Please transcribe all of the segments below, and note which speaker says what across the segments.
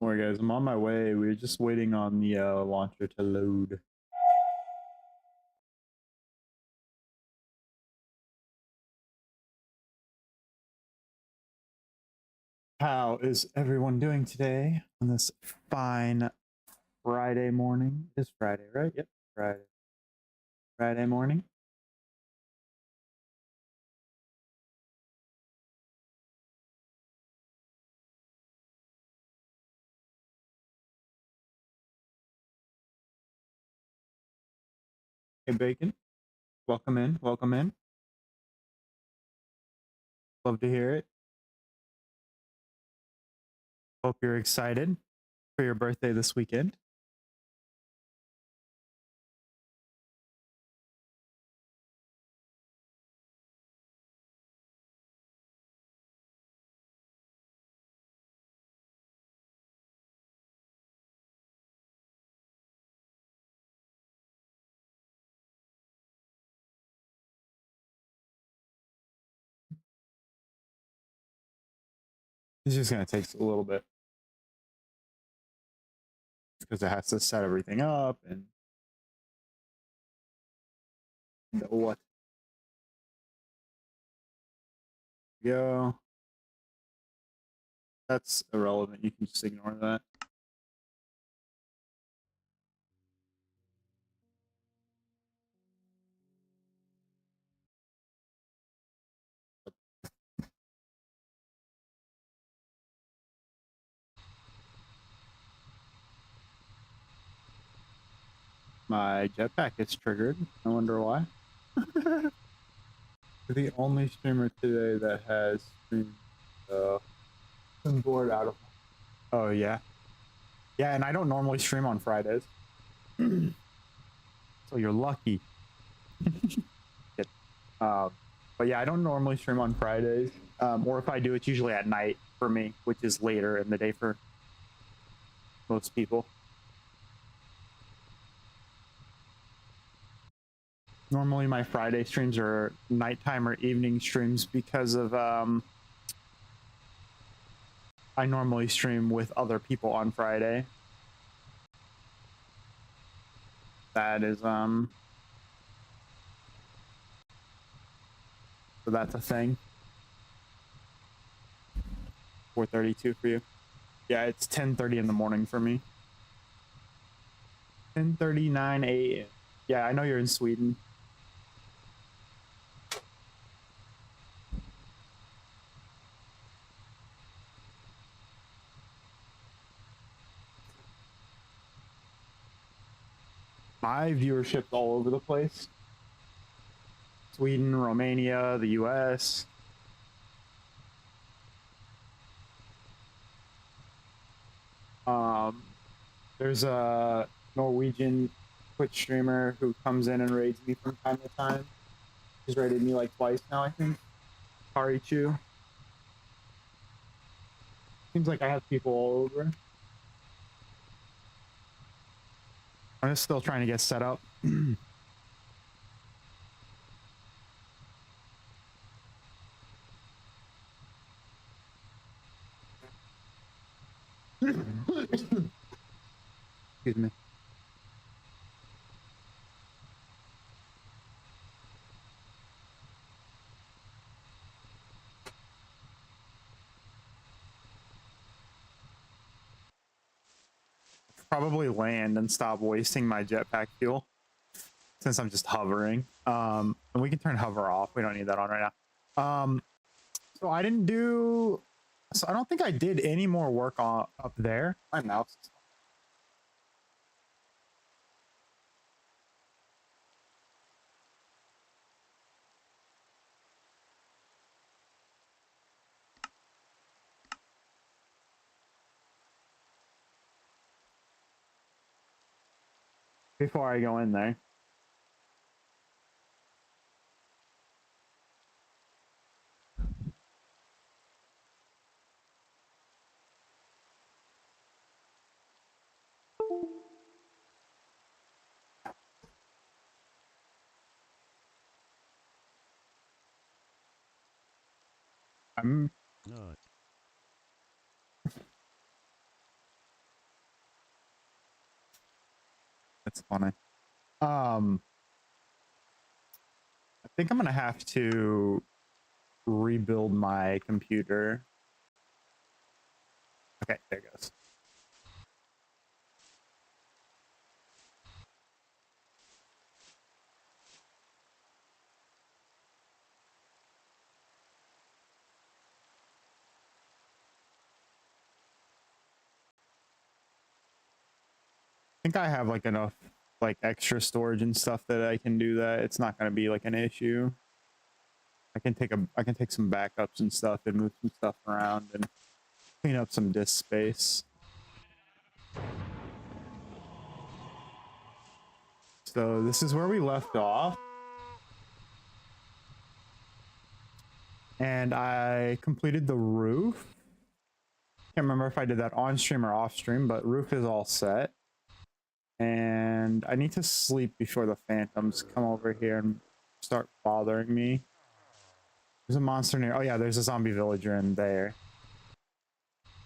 Speaker 1: Alright guys, I'm on my way. We're just waiting on the launcher to load. How is everyone doing today on this fine Friday morning? It is Friday, right? Yep, Friday. Friday morning. Hey Bacon, welcome in, welcome in. Love to hear it. Hope you're excited for your birthday this weekend. It's just gonna take a little bit because it has to set everything up and what go. That's irrelevant. You can just ignore that. My jetpack is triggered. I wonder why. The only streamer today that has streamed been bored out of. Oh yeah, yeah, and I don't normally stream on Fridays, so you're lucky. But yeah, I don't normally stream on Fridays, or if I do, it's usually at night for me, which is later in the day for most people. Normally, my Friday streams are nighttime or evening streams because of I normally stream with other people on Friday. That is so that's a thing. 4:32 for you. Yeah, it's 10:30 in the morning for me. 10:39 a.m. Yeah, I know you're in Sweden. My viewership's all over the place. Sweden, Romania, the US. There's a Norwegian Twitch streamer who comes in and raids me from time to time. He's raided me like twice now, I think. R.E.P.O. Seems like I have people all over. I'm just still trying to get set up. Excuse me. Probably land and stop wasting my jetpack fuel since I'm just hovering. And we can turn hover off. We don't need that on right now. So I didn't do. So I don't think I did any more work on up there. My mouse. Before I go in there. I'm. That's funny. I think I'm gonna have to rebuild my computer. Okay, there it goes. I think I have like enough like extra storage and stuff that I can do that. It's not gonna be like an issue. I can take some backups and stuff and move some stuff around and clean up some disk space. So this is where we left off. And I completed the roof. Can't remember if I did that on stream or off stream, but roof is all set. And I need to sleep before the phantoms come over here and start bothering me. There's a monster near. Oh yeah, there's a zombie villager in there.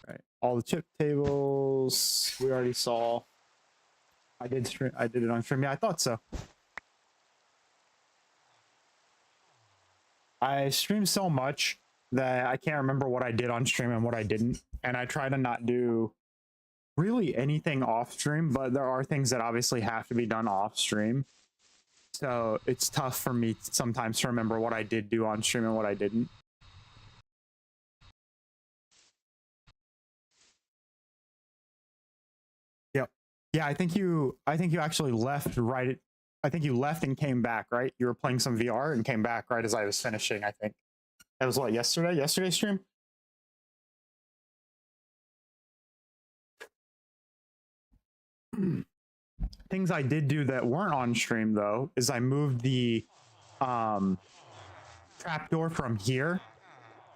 Speaker 1: Right. All the chip tables we already saw. I did it on stream. Yeah, I thought so. I stream so much that I can't remember what I did on stream and what I didn't. And I try to not do really anything off stream, but there are things that obviously have to be done off stream. So it's tough for me sometimes to remember what I did do on stream and what I didn't. Yep. Yeah, I think you actually left right. I think you left and came back, right? You were playing some VR and came back right as I was finishing, I think. That was what, yesterday? Yesterday's stream? Things I did do that weren't on stream though is I moved the trapdoor from here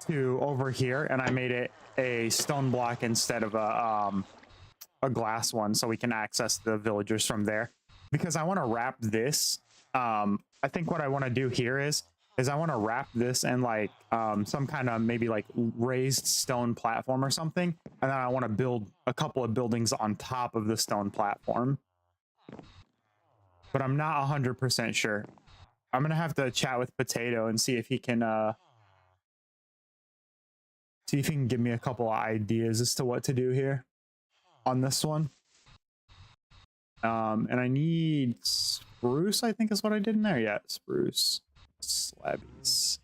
Speaker 1: to over here, and I made it a stone block instead of a glass one, so we can access the villagers from there. Because I want to wrap this. I think what I want to do here is I want to wrap this in like some kind of maybe like raised stone platform or something, and then I want to build a couple of buildings on top of the stone platform. But I'm not 100% sure. I'm gonna have to chat with Potato and see if he can give me a couple of ideas as to what to do here on this one. And I need spruce, I think is what I did in there. Yeah, spruce. Slabbies.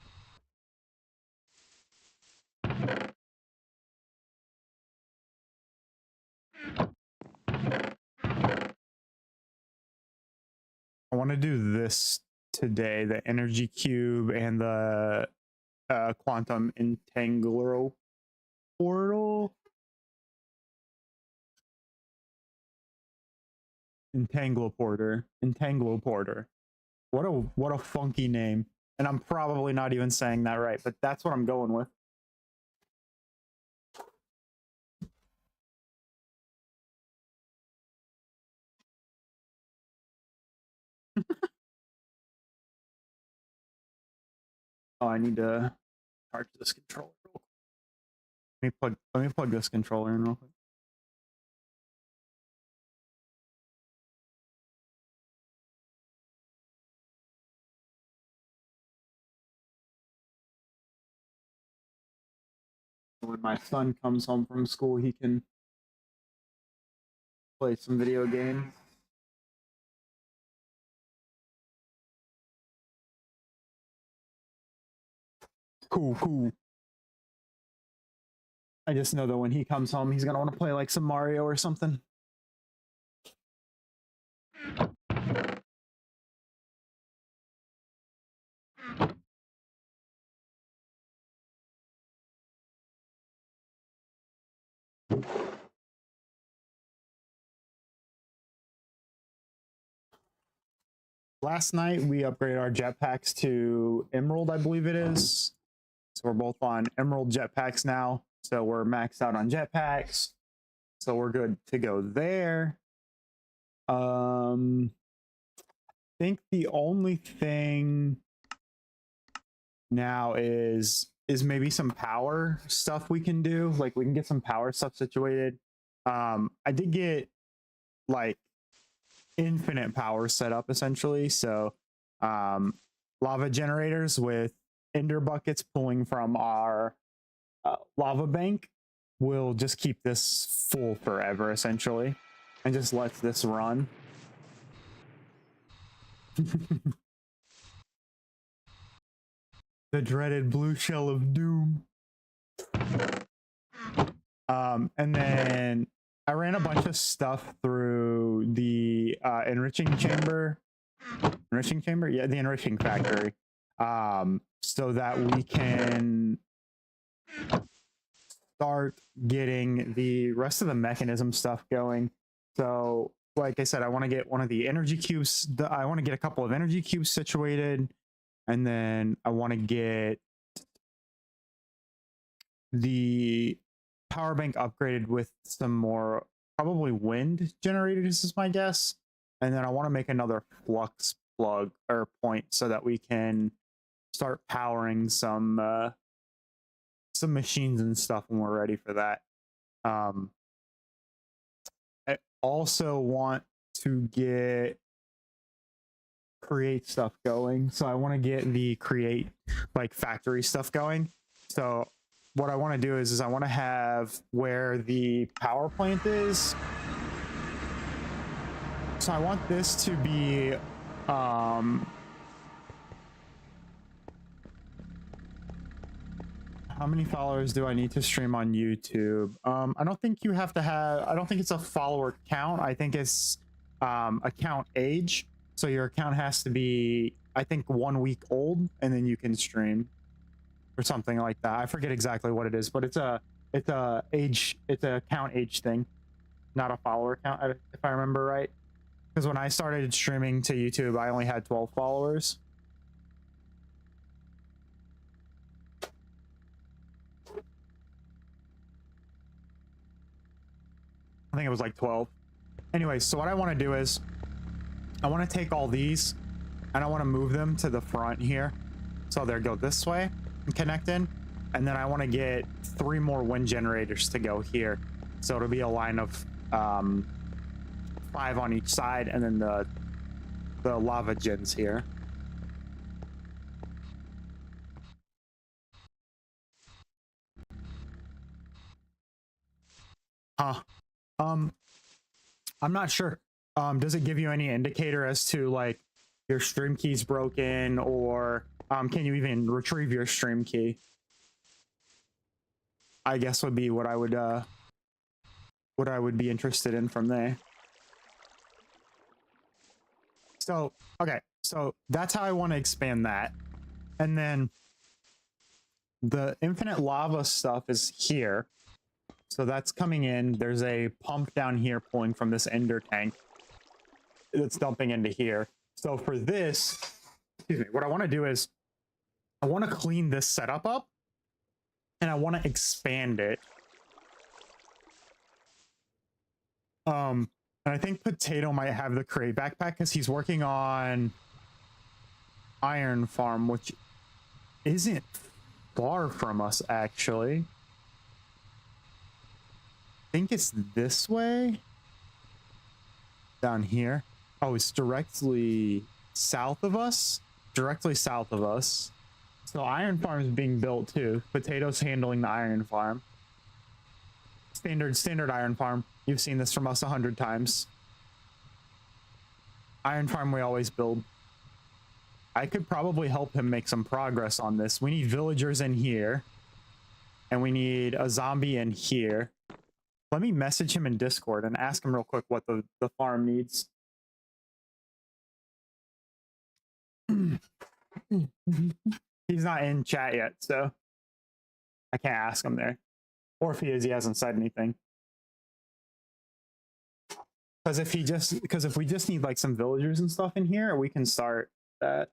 Speaker 1: I want to do this today, the energy cube and the quantum entangler portal. Entangloporter. What a funky name. And I'm probably not even saying that right, but that's what I'm going with. Oh, I need to charge this controller real quick. Let me plug this controller in real quick. When my son comes home from school, he can play some video games. Cool. I just know that when he comes home, he's gonna want to play like some Mario or something. Last night we upgraded our jetpacks to Emerald, I believe it is. So we're both on Emerald jetpacks now. So we're maxed out on jetpacks. So we're good to go there. I think the only thing now is maybe some power stuff we can do. Like we can get some power stuff situated. I did get like infinite power setup essentially. So lava generators with ender buckets pulling from our lava bank will just keep this full forever essentially, and just lets this run. The dreaded blue shell of doom. And then I ran a bunch of stuff through the enriching chamber. Enriching chamber? Yeah, the enriching factory. So that we can start getting the rest of the mechanism stuff going. So, like I said, I want to get one of the energy cubes. I want to get a couple of energy cubes situated. And then I want to get the power bank upgraded with some more, probably wind generators is my guess. And then I want to make another flux plug or point so that we can start powering some machines and stuff when we're ready for that. I also want to create stuff going. So I want to get the create like factory stuff going. So what I want to do is I want to have where the power plant is. So I want this to be how many followers do I need to stream on YouTube? I don't think you have to have, I don't think it's a follower count. I think it's account age. So your account has to be, I think, 1 week old, and then you can stream or something like that. I forget exactly what it is, but it's a account age thing, not a follower count, if I remember right. Because when I started streaming to YouTube, I only had 12 followers. I think it was like 12. Anyway, so what I want to do is I want to take all these and I want to move them to the front here. So they'll go this way and connect in. And then I want to get 3 more wind generators to go here. So it'll be a line of 5 on each side, and then the lava gens here. Huh. I'm not sure. Does it give you any indicator as to like your stream key's broken, or can you even retrieve your stream key? I guess would be what I would be interested in from there. So, okay, so that's how I want to expand that. And then the infinite lava stuff is here. So that's coming in. There's a pump down here pulling from this ender tank that's dumping into here. So for this, excuse me, what I want to do is I want to clean this setup up and I want to expand it. And I think Potato might have the crate backpack because he's working on Iron Farm, which isn't far from us, actually. I think it's this way. Down here. Oh, it's directly south of us? Directly south of us. So Iron Farm is being built too. Potato's handling the Iron Farm. Standard Iron Farm. You've seen this from us 100 times. Iron Farm we always build. I could probably help him make some progress on this. We need villagers in here. And we need a zombie in here. Let me message him in Discord and ask him real quick what the farm needs. He's not in chat yet, so I can't ask him there. Or if he is, he hasn't said anything. Because if we just need like some villagers and stuff in here, we can start that.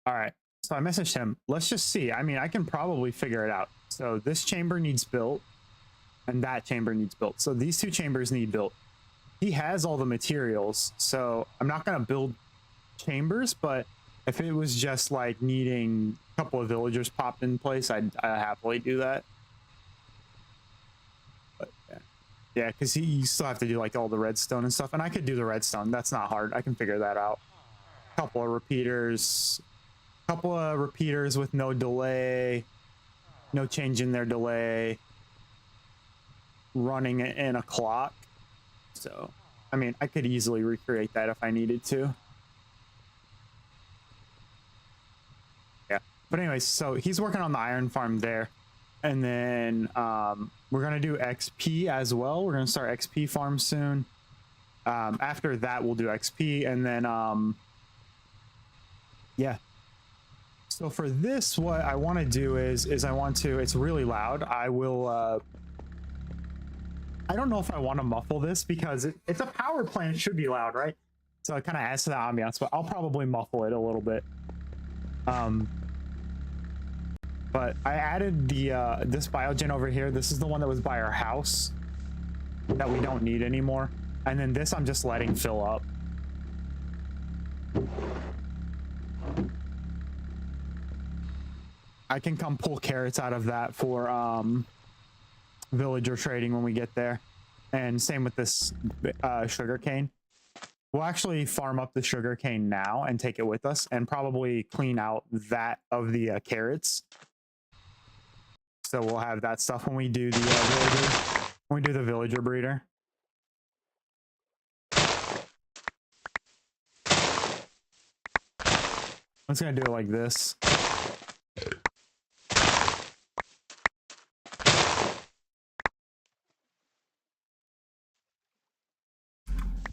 Speaker 1: All right, so I messaged him. Let's just see. I mean, I can probably figure it out. So this chamber needs built. and that chamber needs built. So these two chambers need built. He has all the materials, so I'm not gonna build chambers, but if it was just like needing a couple of villagers popped in place, I'd happily do that. But yeah, because you still have to do like all the redstone and stuff, and I could do the redstone. That's not hard. I can figure that out. Couple of repeaters with no delay, no change in their delay, running it in a clock. So I mean, I could easily recreate that if I needed to. Yeah, but anyways, so he's working on the iron farm there, and then we're gonna do XP as well. We're gonna start XP farm soon. After that we'll do XP, and then yeah. So for this, what I want to do is I want to, it's really loud. I will, I don't know if I want to muffle this because it's a power plant. It should be loud, right? So it kind of adds to the ambiance, but I'll probably muffle it a little bit. But I added the, this biogen over here. This is the one that was by our house that we don't need anymore. And then this I'm just letting fill up. I can come pull carrots out of that for villager trading when we get there. And same with this sugar cane. We'll actually farm up the sugar cane now and take it with us and probably clean out that of the carrots. So we'll have that stuff when we do the villager breeder. I'm just gonna do it like this.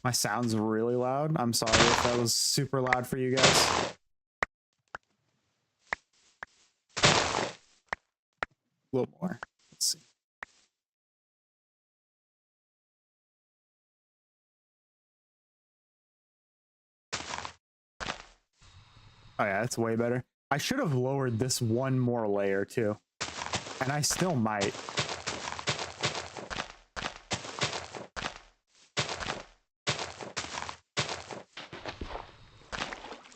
Speaker 1: My sound's really loud. I'm sorry if that was super loud for you guys. A little more. Let's see. Oh yeah, that's way better. I should have lowered this one more layer too. And I still might.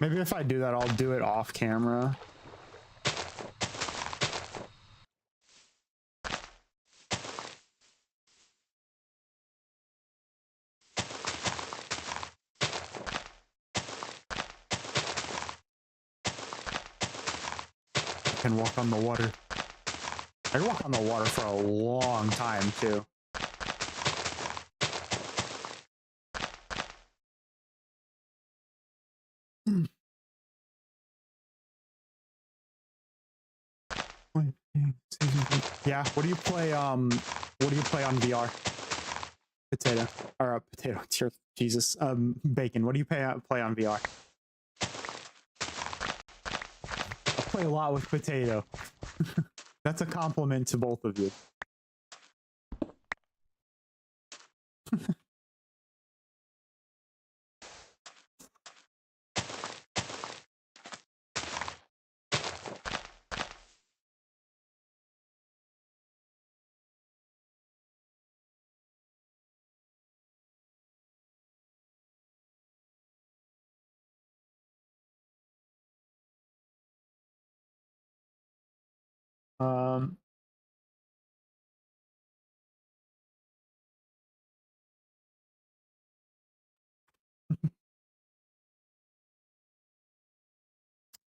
Speaker 1: Maybe if I do that, I'll do it off camera. I can walk on the water. I can walk on the water for a long time too. Yeah, what do you play on VR? Potato. Or potato, Jesus. Bacon. What do you play on VR? I play a lot with potato. That's a compliment to both of you.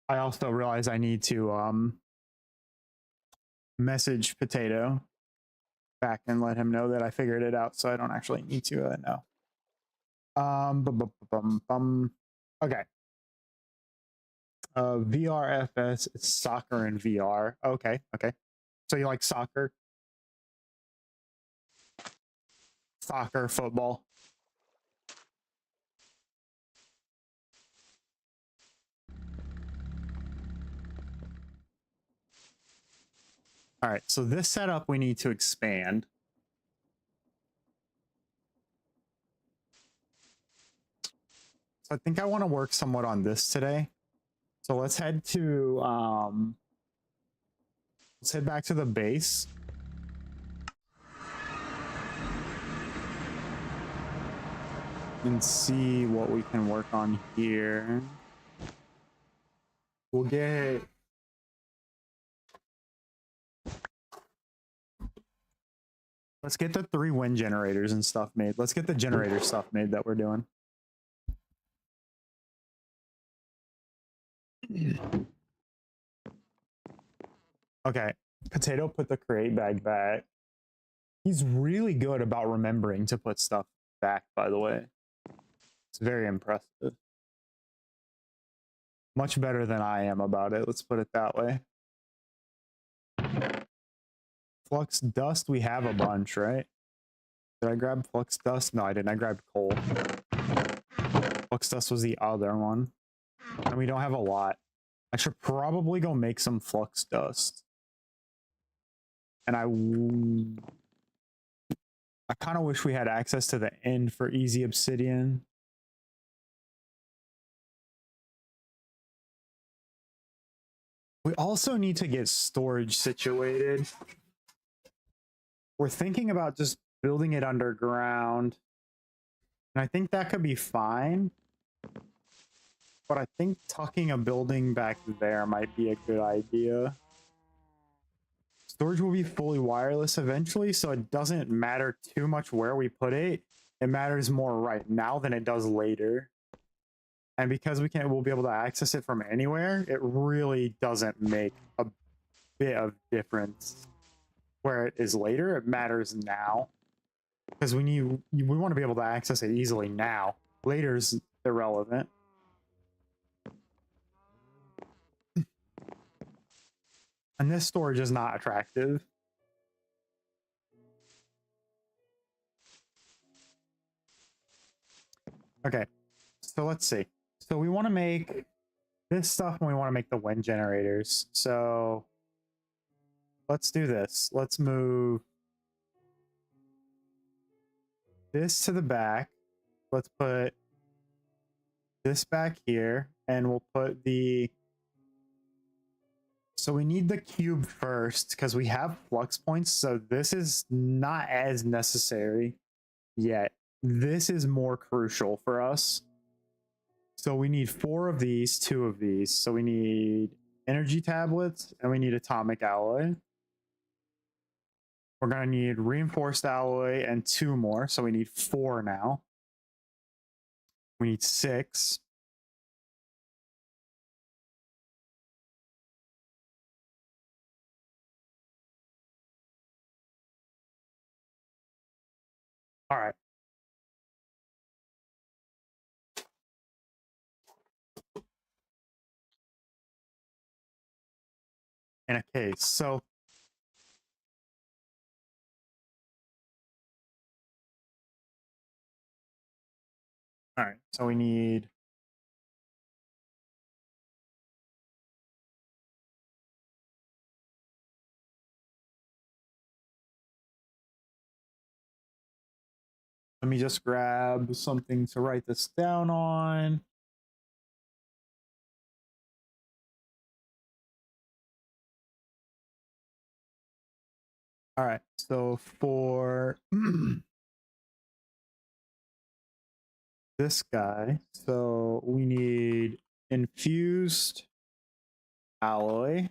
Speaker 1: I also realize I need to message Potato back and let him know that I figured it out, so I don't actually need to know. Okay. VRFS is soccer and VR. Okay, okay. So you like soccer? Soccer, football. All right, so this setup we need to expand. So I think I want to work somewhat on this today. So let's head back to the base. and see what we can work on here. We'll get... Let's get the 3 wind generators and stuff made. Let's get the generator stuff made that we're doing. Okay, Potato put the crate bag back. He's really good about remembering to put stuff back, by the way. It's very impressive. Much better than I am about it, let's put it that way. Flux dust, we have a bunch, right? Did I grab flux dust? No, I didn't. I grabbed coal. Flux dust was the other one. And we don't have a lot. I should probably go make some flux dust. And I kind of wish we had access to the end for easy obsidian. We also need to get storage situated. We're thinking about just building it underground. And I think that could be fine. But I think tucking a building back there might be a good idea. Storage will be fully wireless eventually, so it doesn't matter too much where we put it. It matters more right now than it does later. And because we'll be able to access it from anywhere, it really doesn't make a bit of difference where it is later. It matters now. Because we want to be able to access it easily now. Later's irrelevant. And this storage is not attractive. Okay, so let's see. So we want to make this stuff and we want to make the wind generators. So let's do this. Let's move this to the back. Let's put this back here and we'll put the... So we need the cube first because we have flux points. So this is not as necessary yet. This is more crucial for us. So we need 4 of these, 2 of these. So we need energy tablets and we need atomic alloy. We're going to need reinforced alloy and 2 more. So we need 4 now. We need 6. All right. In a case. So all right. So we need let me just grab something to write this down on. All right. So for this guy, so we need infused alloy.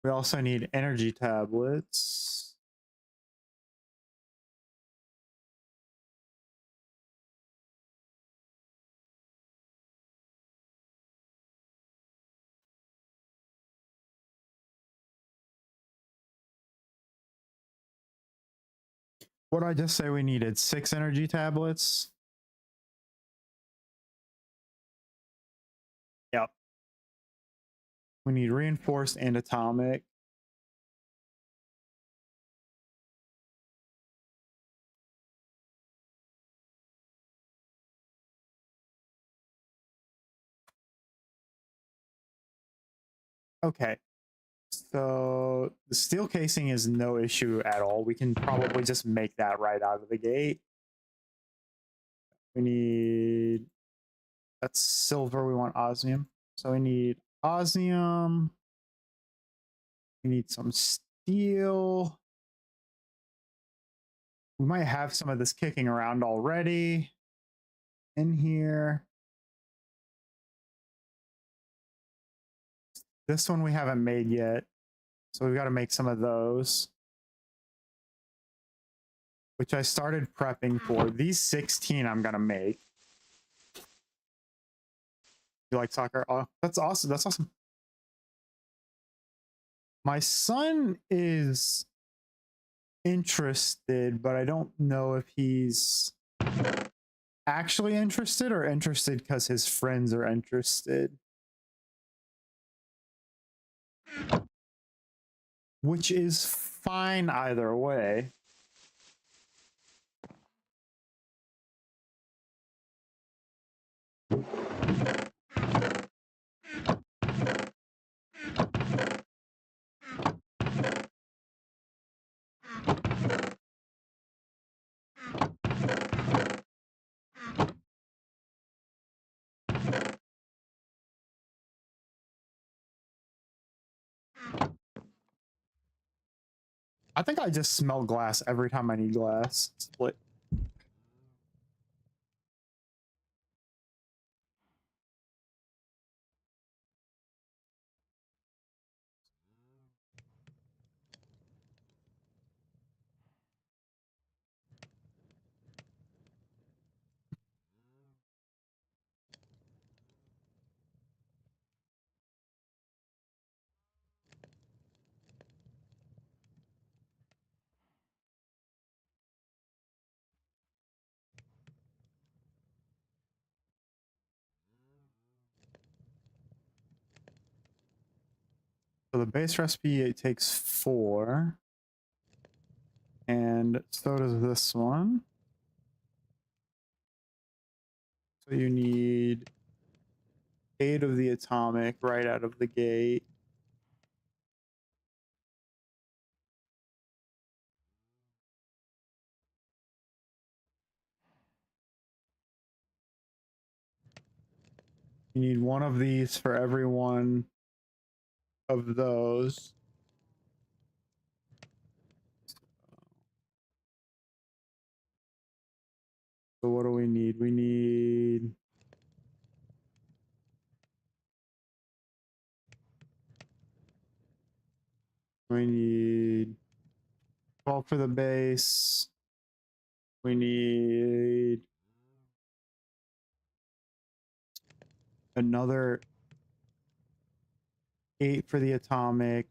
Speaker 1: We also need energy tablets. What did I just say we needed? 6 energy tablets? Yep. We need reinforced and atomic. Okay. So the steel casing is no issue at all. We can probably just make that right out of the gate. We need... That's silver. We want osmium. So we need osmium. We need some steel. We might have some of this kicking around already in here. This one we haven't made yet, so we've got to make some of those, which I started prepping for. These 16 I'm gonna make. You like soccer? Oh, that's awesome. That's awesome. My son is interested, but I don't know if he's actually interested or interested because his friends are interested. Which is fine either way. I think I just smell glass every time I need glass. Split. So the base recipe, it takes 4. And so does this one. So you need 8 of the atomic right out of the gate. You need 1 of these for every one of those. So what do we need? We need we need 12 for the base. We need another 8 for the atomic.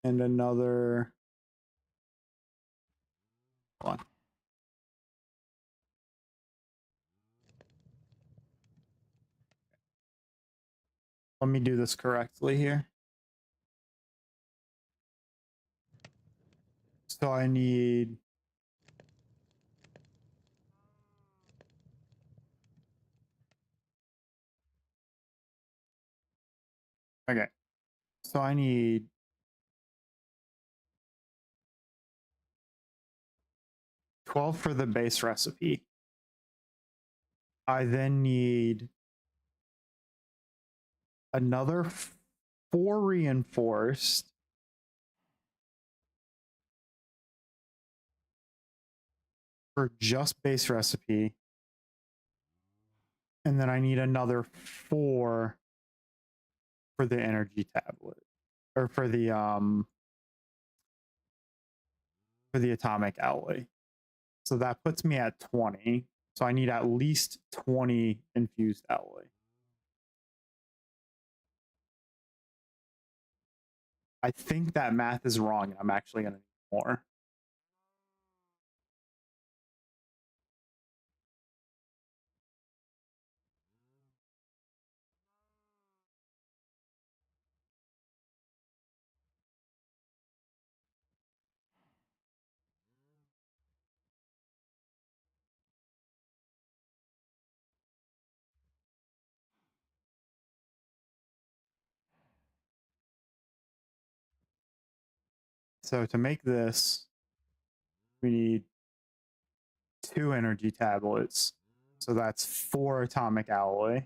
Speaker 1: And another one. Let me do this correctly here. So I need okay. So I need 12 for the base recipe. I then need another 4 reinforced. For just base recipe. And then I need another 4 for the energy tablet. Or for the atomic alloy. So that puts me at 20. So I need at least 20 infused alloy. I think that math is wrong, and I'm actually going to need more. So to make this, we need 2 energy tablets. So that's 4 atomic alloy.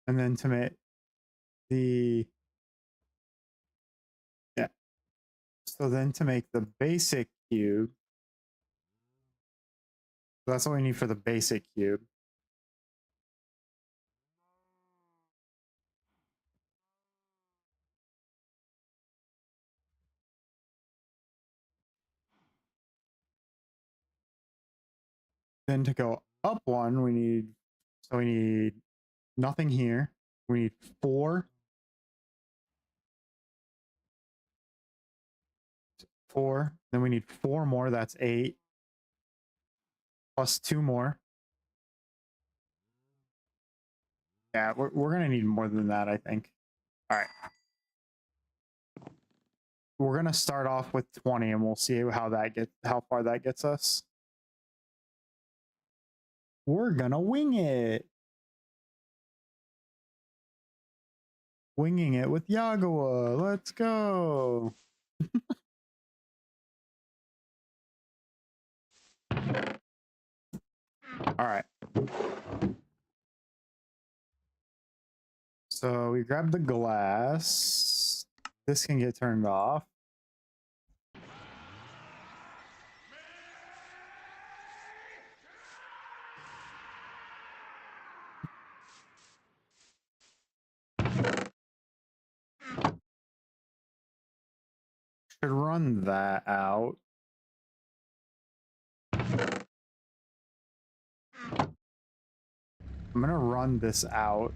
Speaker 1: And then to make the, yeah. So then to make the basic cube, that's all we need for the basic cube. Then to go up one, we need nothing here. We need 4. 4. Then we need 4 more. That's 8. Plus 2 more. Yeah, we're gonna need more than that, I think. All right. We're gonna start off with 20, and we'll see how far that gets us. We're gonna wing it. Winging it with Yagawa. Let's go. All right. So we grab the glass. This can get turned off. Should run that out. I'm gonna run this out.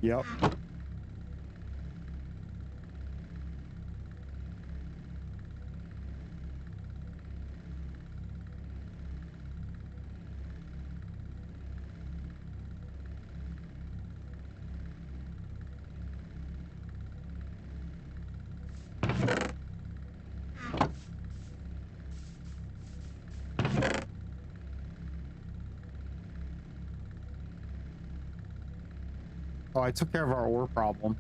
Speaker 1: Yep. Oh, I took care of our ore problem.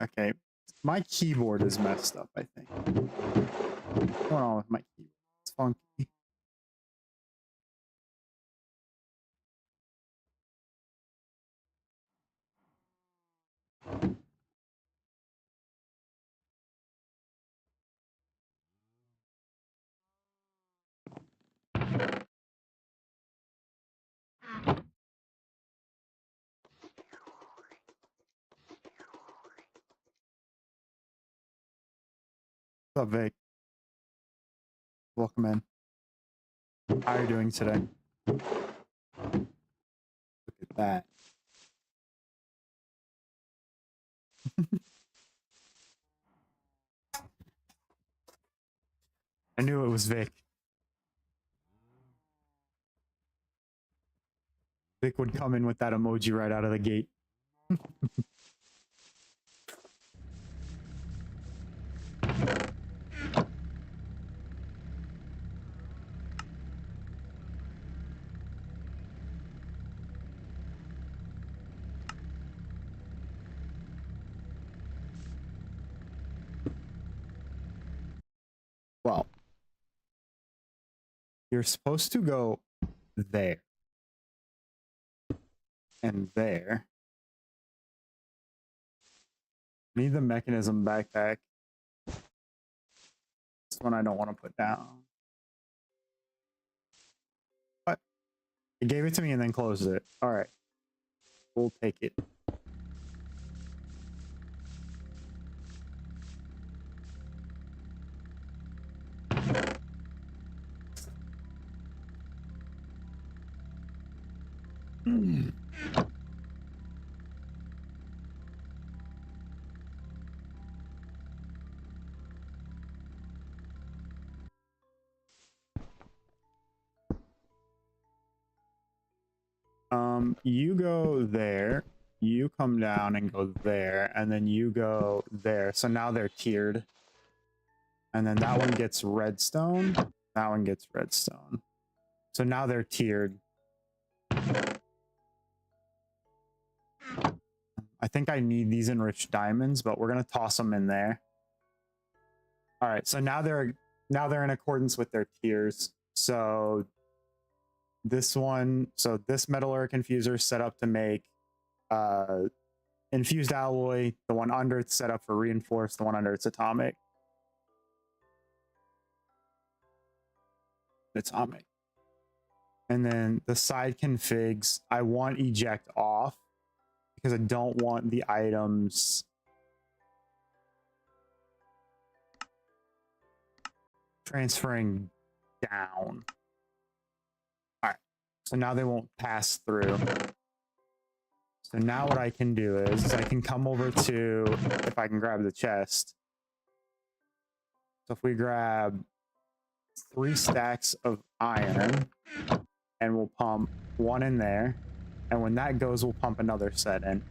Speaker 1: Okay, my keyboard is messed up, I think. What's going on with my keyboard? It's funky. What's up, Vic? Welcome in. How are you doing today? Look at that. I knew it was Vic. Vic would come in with that emoji right out of the gate. Well, you're supposed to go there and there. Need the mechanism backpack. This one I don't want to put down. What? It gave it to me and then closed it. All right. We'll take it. You go there. you come down and go there, and then you go there. So now they're tiered. And then that one gets redstone. That one gets redstone. So now they're tiered. I think I need these enriched diamonds, but we're gonna toss them in there. All right, so now they're in accordance with their tiers. So this one, so this metallurgic infuser is set up to make infused alloy. The one under it's set up for reinforced. The one under it's atomic. Atomic. And then the side configs, I want eject off because I don't want the items transferring down. All right, so now they won't pass through. So now what I can do is I can come over to, if I can grab the chest. So if we grab 3 stacks of iron and we'll pump 1 in there, and when that goes, we'll pump another set in.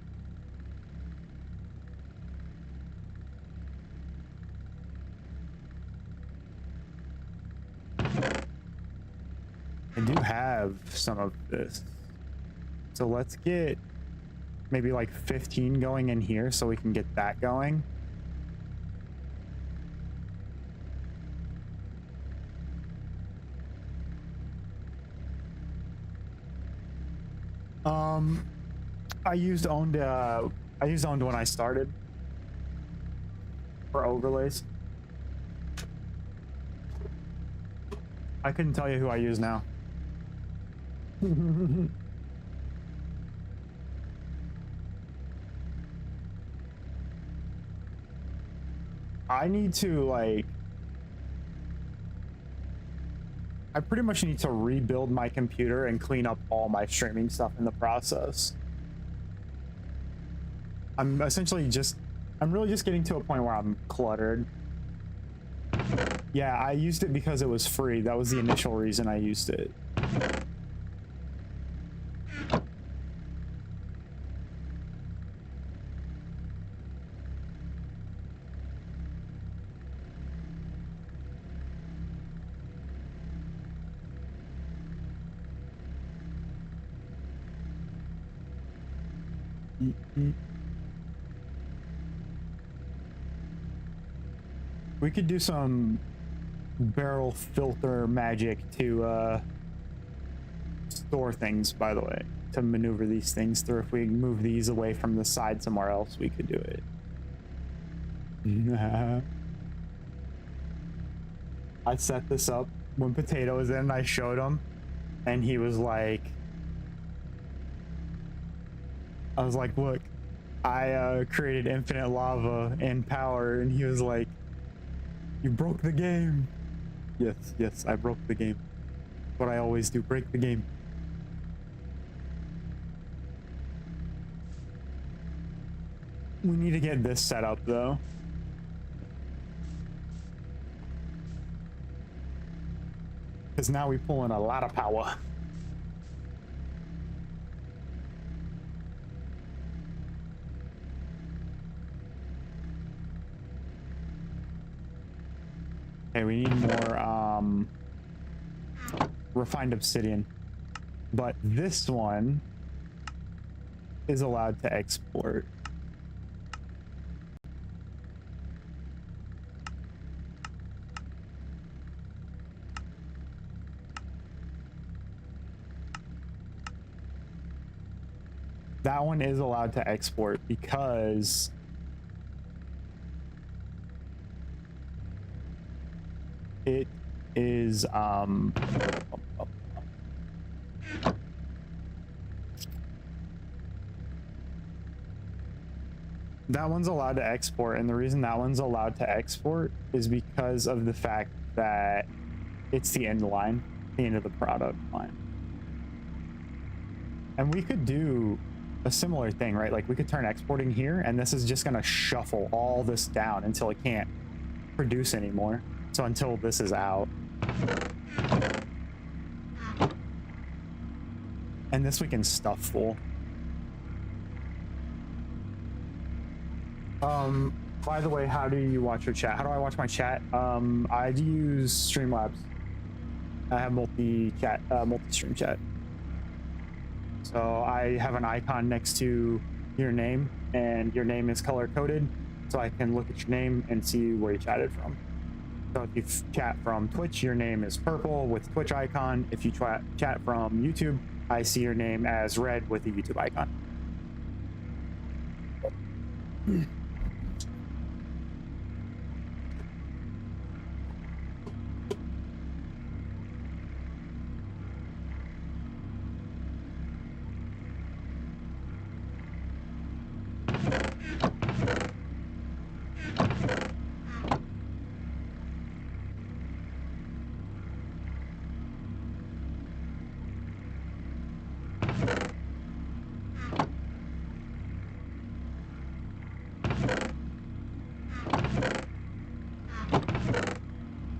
Speaker 1: I do have some of this. So let's get maybe like 15 going in here so we can get that going. I used owned when I started for overlays. I couldn't tell you who I use now. I need to like I pretty much need to rebuild my computer and clean up all my streaming stuff in the process. I'm really just getting to a point where I'm cluttered. Yeah, I used it because it was free. That was the initial reason I used it. We could do some barrel filter magic to store things, by the way, to maneuver these things through. If we move these away from the side somewhere else, we could do it. I set this up when Potato was in, I showed him, and he was like, I was like, look, I created infinite lava and power, and he was like, you broke the game. Yes, I broke the game. What I always do, break the game. We need to get this set up though. Because now we pull in a lot of power. Okay, we need more refined obsidian. But this one is allowed to export. That one is allowed to export because it is that one's allowed to export, and the reason that one's allowed to export is because of the fact that it's the end line, the end of the product line. And we could do a similar thing, right? Like we could turn exporting here, and this is just going to shuffle all this down until it can't produce anymore. So until this is out. And this we can stuff full. By the way, how do you watch your chat? How do I watch my chat? I use Streamlabs. I have multi-stream chat. So I have an icon next to your name, and your name is color coded, so I can look at your name and see where you chatted from. So if you chat from Twitch, your name is purple with Twitch icon. If you chat from YouTube, I see your name as red with the YouTube icon.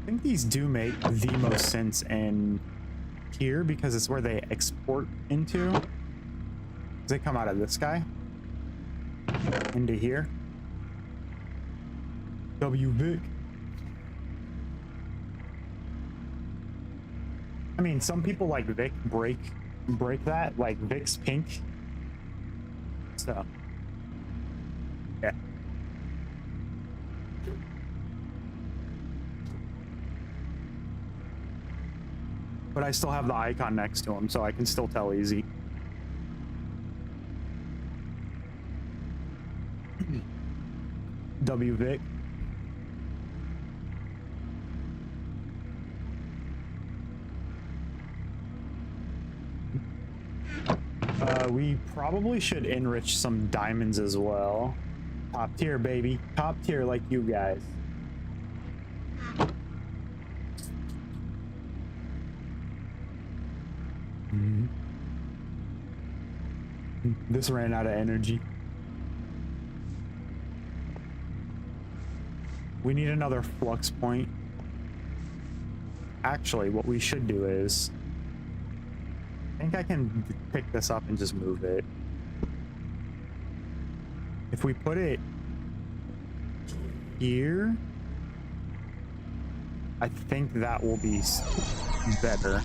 Speaker 1: I think these do make the most sense in here because it's where they export into. They come out of this guy into here. WVIC. I mean, some people like Vic break that, like Vic's pink. So yeah. But I still have the icon next to him, so I can still tell easy. WVIC. We probably should enrich some diamonds as well. Top tier, baby. Top tier like you guys. This ran out of energy. We need another flux point. Actually, what we should do is... I think I can pick this up and just move it. If we put it here, I think that will be better.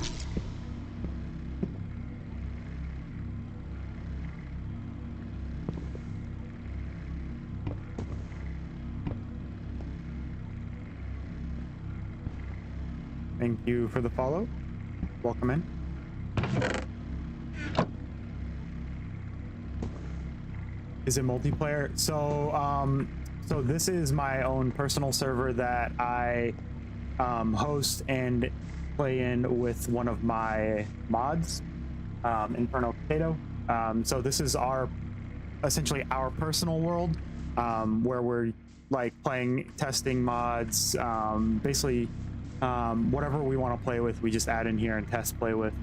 Speaker 1: Thank you for the follow. Welcome in. Is it multiplayer? So, so this is my own personal server that I host and play in with one of my mods, Inferno Potato. So this is essentially our personal world, where we're like playing, testing mods, basically whatever we want to play with, we just add in here and test play with.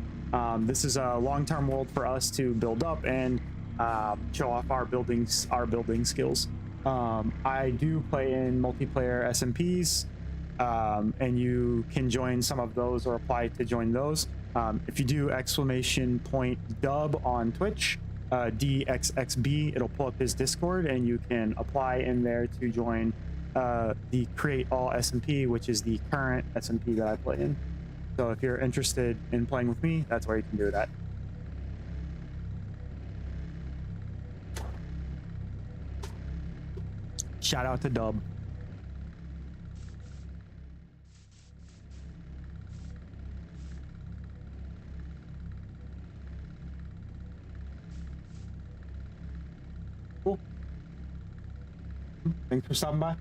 Speaker 1: This is a long-term world for us to build up and show off our building skills. I do play in multiplayer SMPs, and you can join some of those or apply to join those. If you do !dub on Twitch, DXXB, it'll pull up his Discord and you can apply in there to join the Create All SMP, which is the current SMP that I play in. So if you're interested in playing with me, that's where you can do that. Shout out to Dub. Cool. Thanks for stopping by.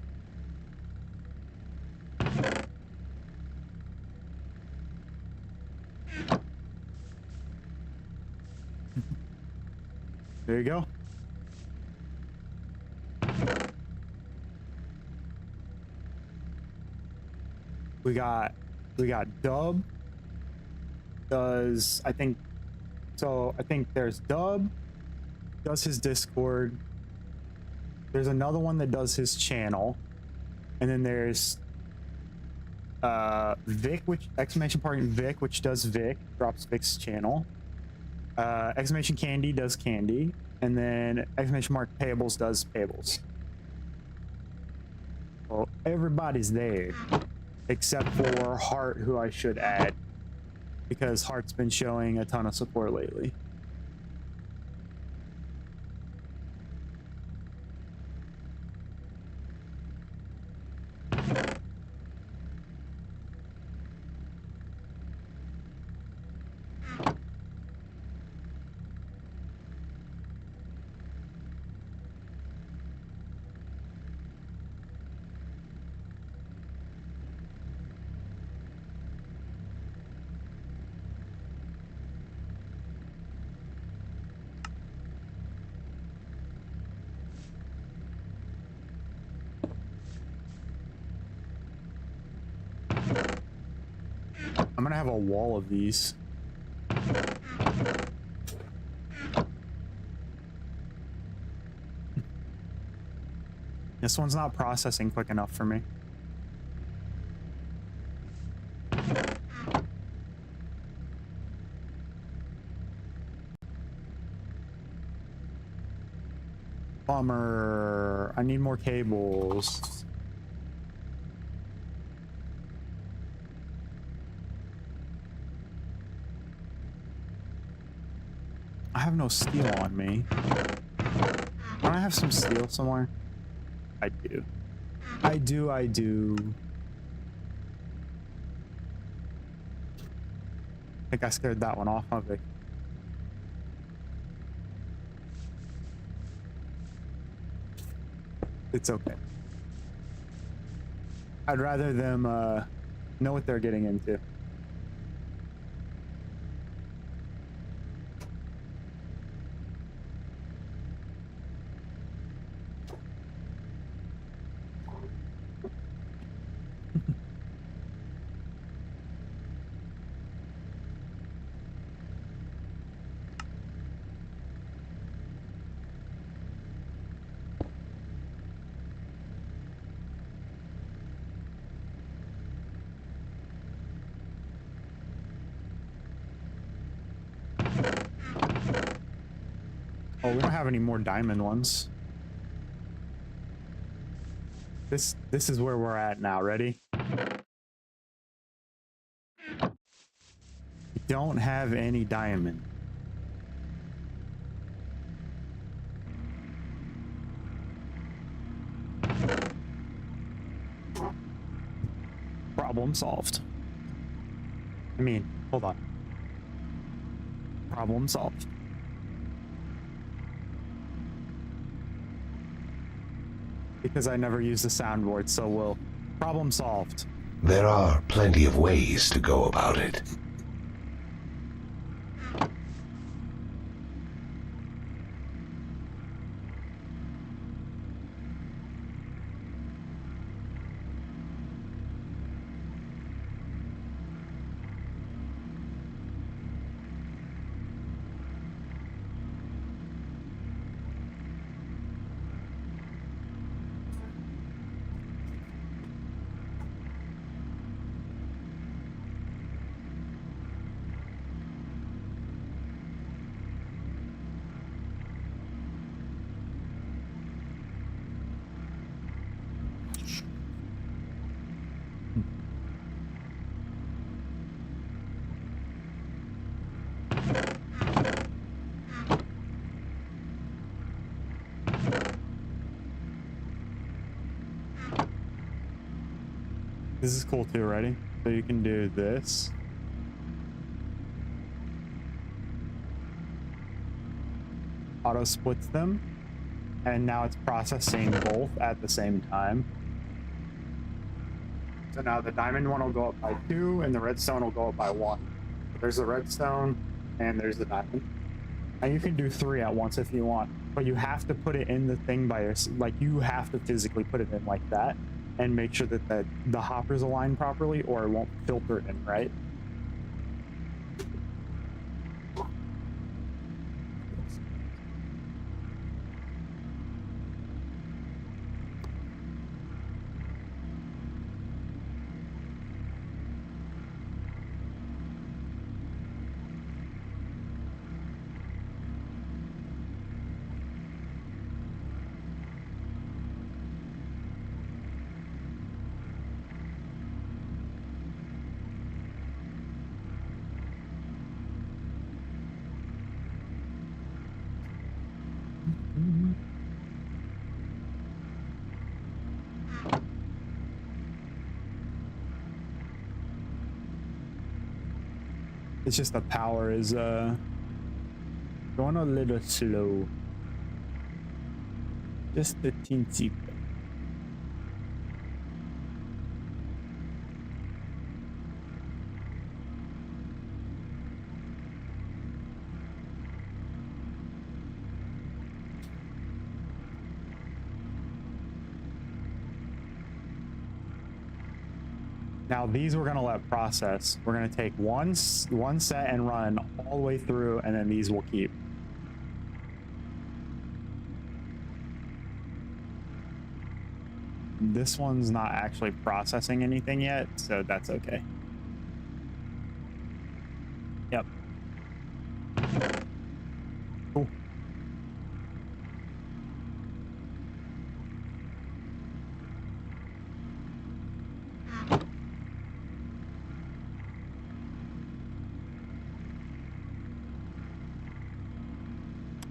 Speaker 1: There you go. We got Dub does, I think there's Dub does his Discord. There's another one that does his channel, and then there's Vic, which Vic, which does Vic, drops Vic's channel. Candy does Candy, and then !Payables does Payables. Well, everybody's there except for Heart, who I should add because Heart's been showing a ton of support lately. I'm gonna have a wall of these. This one's not processing quick enough for me. Bummer. I need more cables. I have no steel on me. Don't I have some steel somewhere? I do. I do. I think I scared that one off of it. It's okay. I'd rather them know what they're getting into. Oh, we don't have any more diamond ones. This is where we're at now. Ready? We don't have any diamond. Problem solved. I mean, hold on. Problem solved. Because I never use the soundboard, so we'll... Problem solved.
Speaker 2: There are plenty of ways to go about it.
Speaker 1: This is cool too, ready? So you can do this. Auto splits them. And now it's processing both at the same time. So now the diamond one will go up by 2 and the redstone will go up by 1. There's the redstone and there's the diamond. And you can do 3 at once if you want, but you have to put it in the thing by yourself. Like, you have to physically put it in like that and make sure that the hoppers align properly or it won't filter it in, right? It's just the power is going a little slow. Just a teensy bit. Now these we're gonna let process. We're gonna take one set and run all the way through, and then these will keep. This one's not actually processing anything yet, so that's okay. Yep. Cool.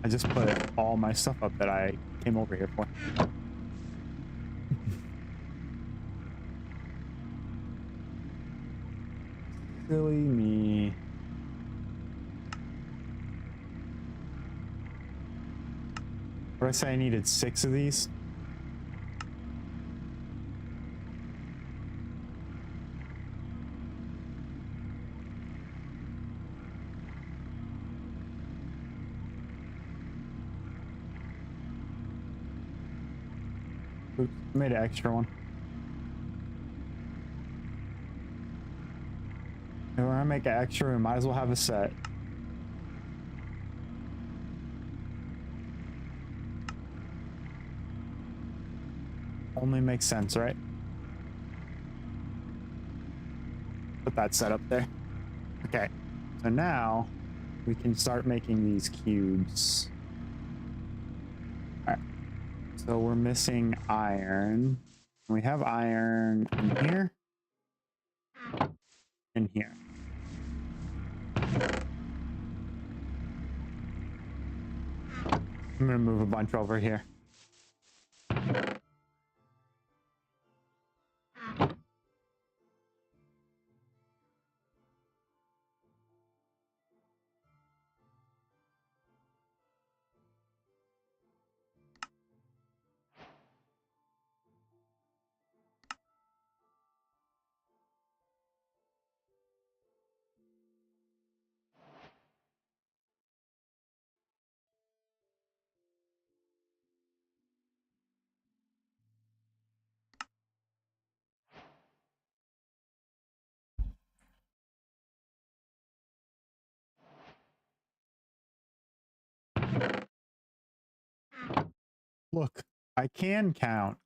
Speaker 1: I just put all my stuff up that I came over here for. Silly me. What did I say? I needed 6 of these? Oops, I made an extra one. If we're gonna make an extra, we might as well have a set. Only makes sense, right? Put that set up there. Okay, so now we can start making these cubes. All right, so we're missing iron. We have iron in here and here. I'm gonna move a bunch over here. Look, I can count.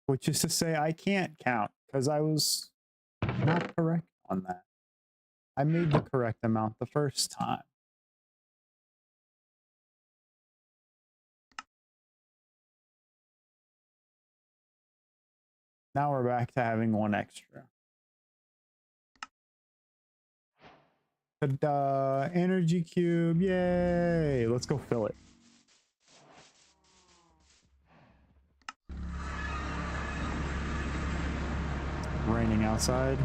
Speaker 1: Which is to say I can't count because I was not correct on that. I made the correct amount the first time. Now we're back to having one extra. Ta-da! Energy cube, yay! Let's go fill it. Raining outside.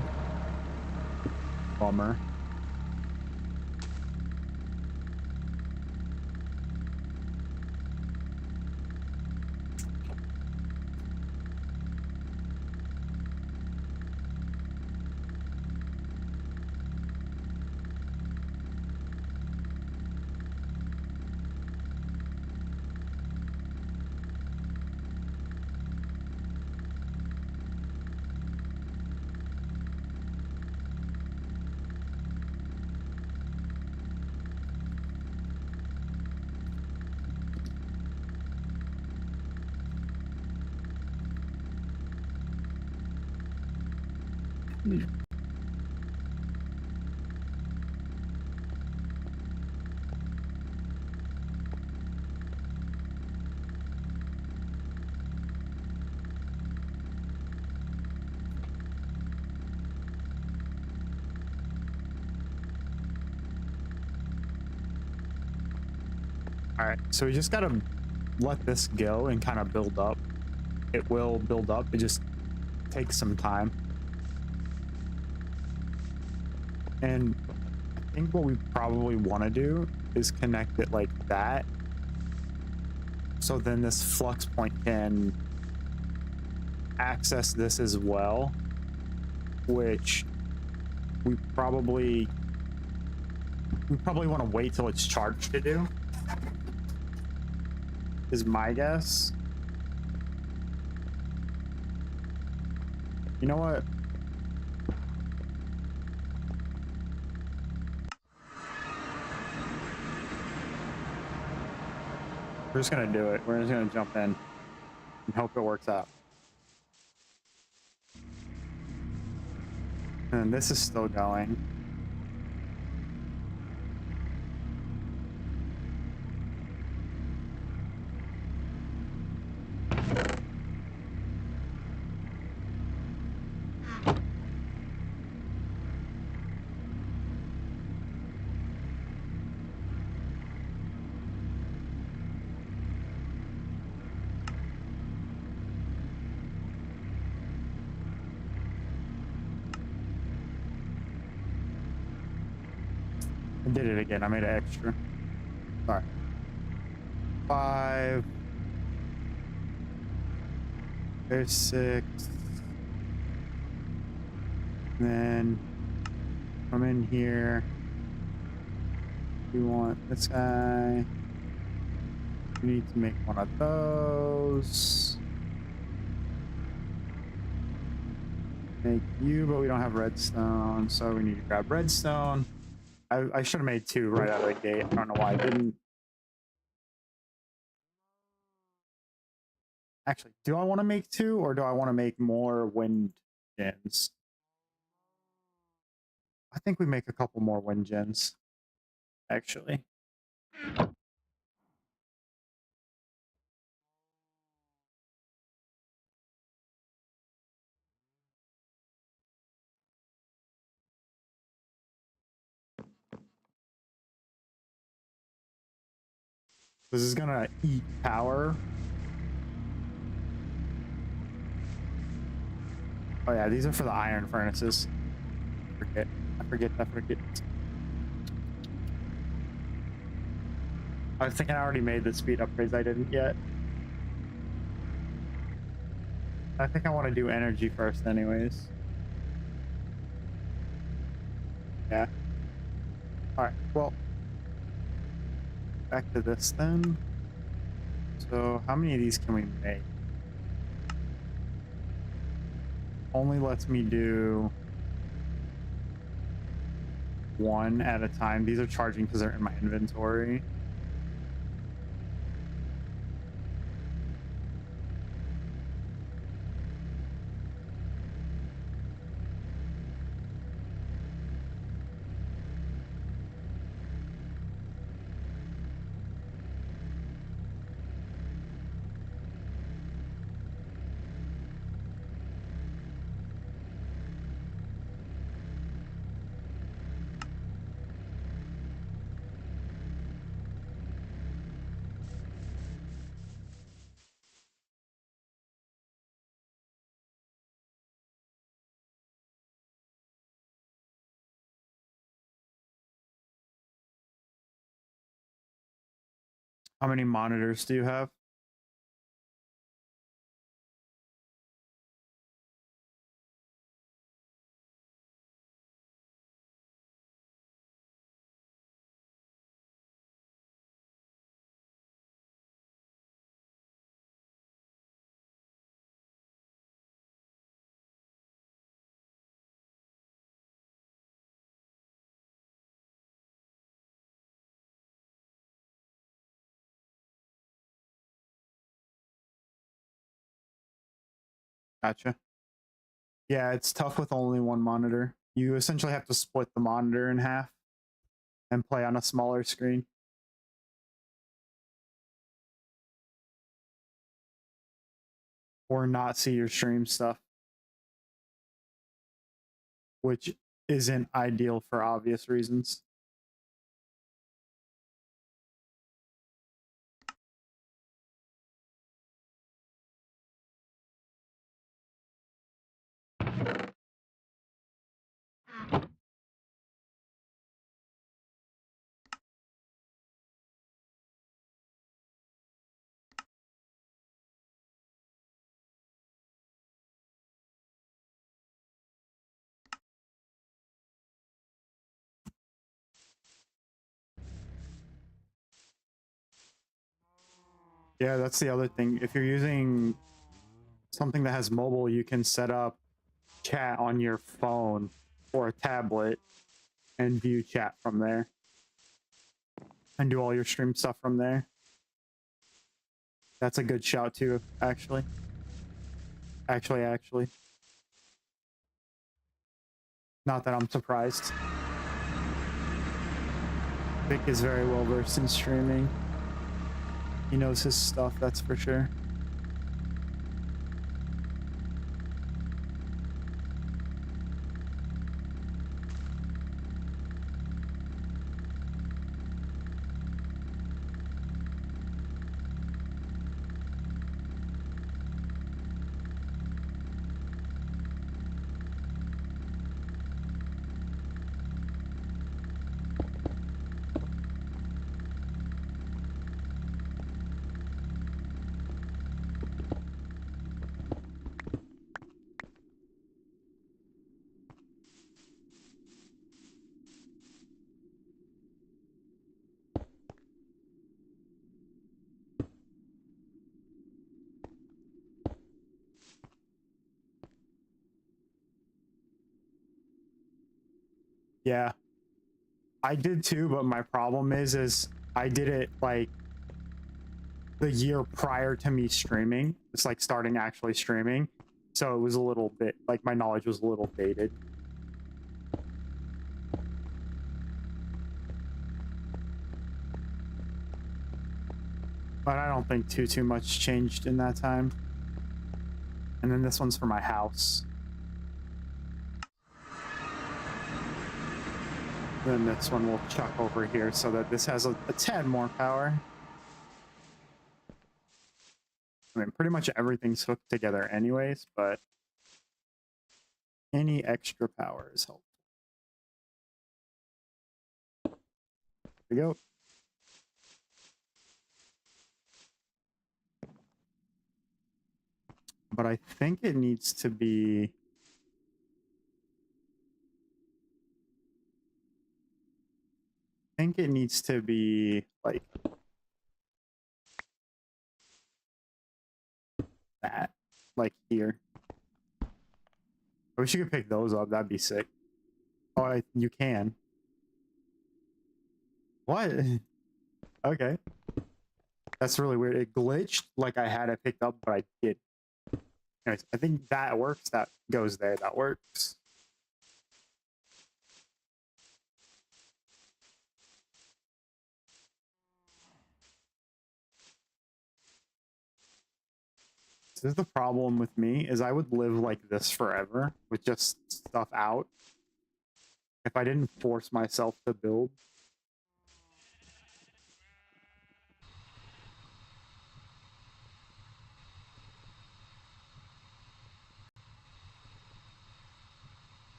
Speaker 1: Bummer. All right, so we just gotta let this go and kind of build up. It will build up. It just takes some time. And I think what we probably want to do is connect it like that. So then this flux point can access this as well, which we probably want to wait till it's charged to do, is my guess. You know what? We're just gonna do it. We're just gonna jump in and hope it works out. And this is still going. I did it again. I made it extra. Sorry. 5. There's 6. And then come in here. We want this guy. We need to make one of those. Make you, but we don't have redstone, so we need to grab redstone. I should have made 2 right out of the gate. I don't know why I didn't. Actually, do I want to make 2 or do I want to make more wind gens? I think we make a couple more wind gens, actually. This is gonna eat power. Oh yeah, these are for the iron furnaces. I forget. I was thinking I already made the speed upgrades. I didn't yet. I think I want to do energy first anyways. Yeah. All right, well, back to this then. So how many of these can we make? Only lets me do 1 at a time. These are charging because they're in my inventory. How many monitors do you have? Gotcha. Yeah, it's tough with only 1 monitor. You essentially have to split the monitor in half and play on a smaller screen. Or not see your stream stuff, which isn't ideal for obvious reasons. Yeah, that's the other thing. If you're using something that has mobile, you can set up chat on your phone or a tablet and view chat from there and do all your stream stuff from there. That's a good shout too, actually. Actually. Not that I'm surprised. Vic is very well versed in streaming. He knows his stuff, that's for sure. Yeah, I did too, but my problem is I did it like the year prior to me streaming. It's like starting actually streaming. So it was a little bit like my knowledge was a little dated. But I don't think too much changed in that time. And then this one's for my house. Then this one will chuck over here so that this has a tad more power. I mean, pretty much everything's hooked together anyways, but any extra power is helpful. There we go. But I think it needs to be... like that, like here. I wish you could pick those up. That'd be sick. Oh, you can. What? Okay. That's really weird. It glitched like I had it picked up, but I did. Anyways, I think that works. That goes there. That works. This is the problem with me, is I would live like this forever with just stuff out if I didn't force myself to build.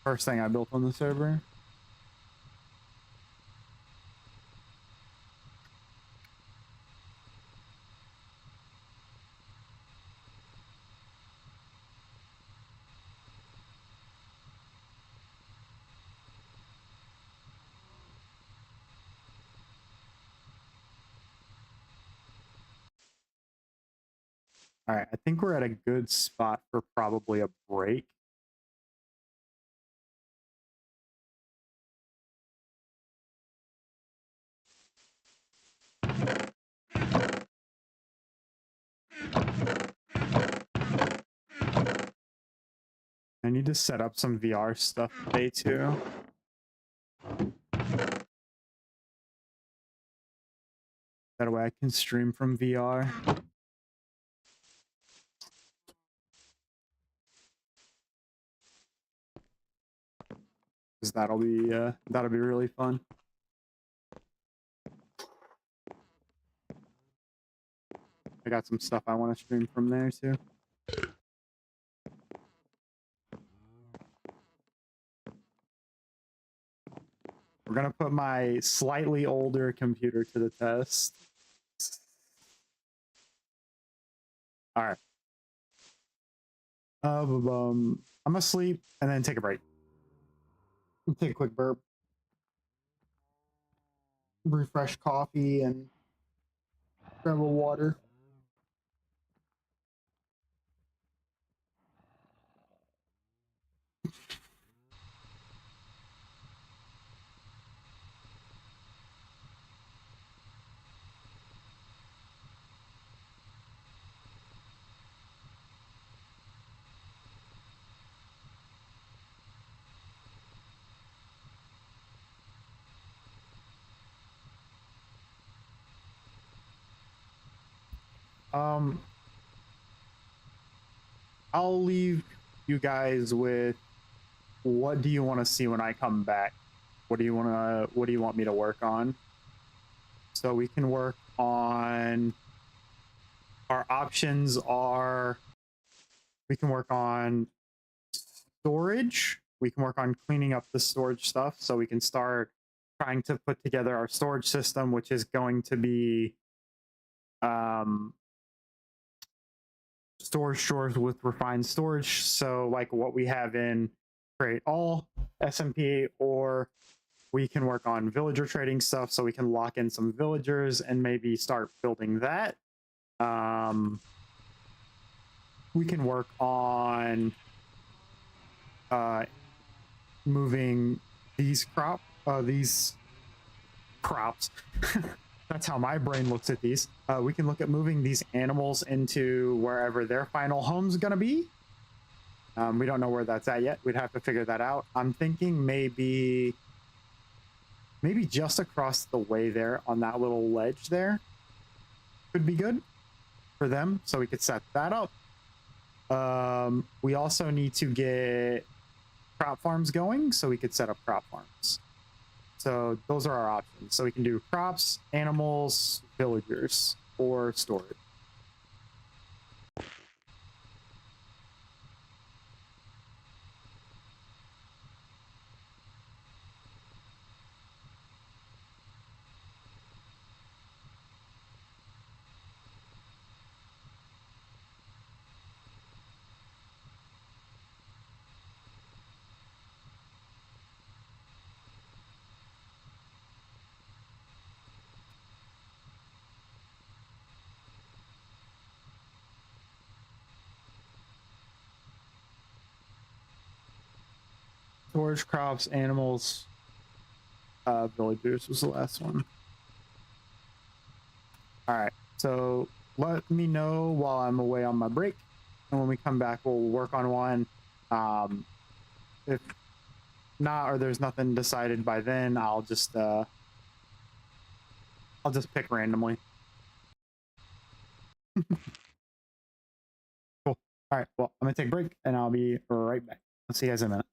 Speaker 1: First thing I built on the server. All right, I think we're at a good spot for probably a break. I need to set up some VR stuff today too. That way I can stream from VR. Because that'll be really fun. I got some stuff I want to stream from there too. We're gonna put my slightly older computer to the test. All right. I'm gonna sleep and then take a break. Take a quick burp, refresh coffee, and grab a water. Um, I'll leave you guys with what do you want to see when I come back? What do you want me to work on? So we can work on our options are we can work on storage. We can work on cleaning up the storage stuff so we can start trying to put together our storage system, which is going to be storage drawers with refined storage. So like what we have in Create All SMP, or we can work on villager trading stuff so we can lock in some villagers and maybe start building that. We can work on moving these crops. That's how my brain looks at these. We can look at moving these animals into wherever their final home's gonna be. We don't know where that's at yet. We'd have to figure that out. I'm thinking maybe just across the way there on that little ledge there could be good for them. So we could set that up. We also need to get crop farms going, so we could set up crop farms. So those are our options. So we can do crops, animals, villagers, or storage. Storage, crops, animals, villagers was the last one. All right, so let me know while I'm away on my break, and when we come back, we'll work on one. If not, or there's nothing decided by then, I'll just pick randomly. Cool. All right, well, I'm gonna take a break, and I'll be right back. I'll see you guys in a minute.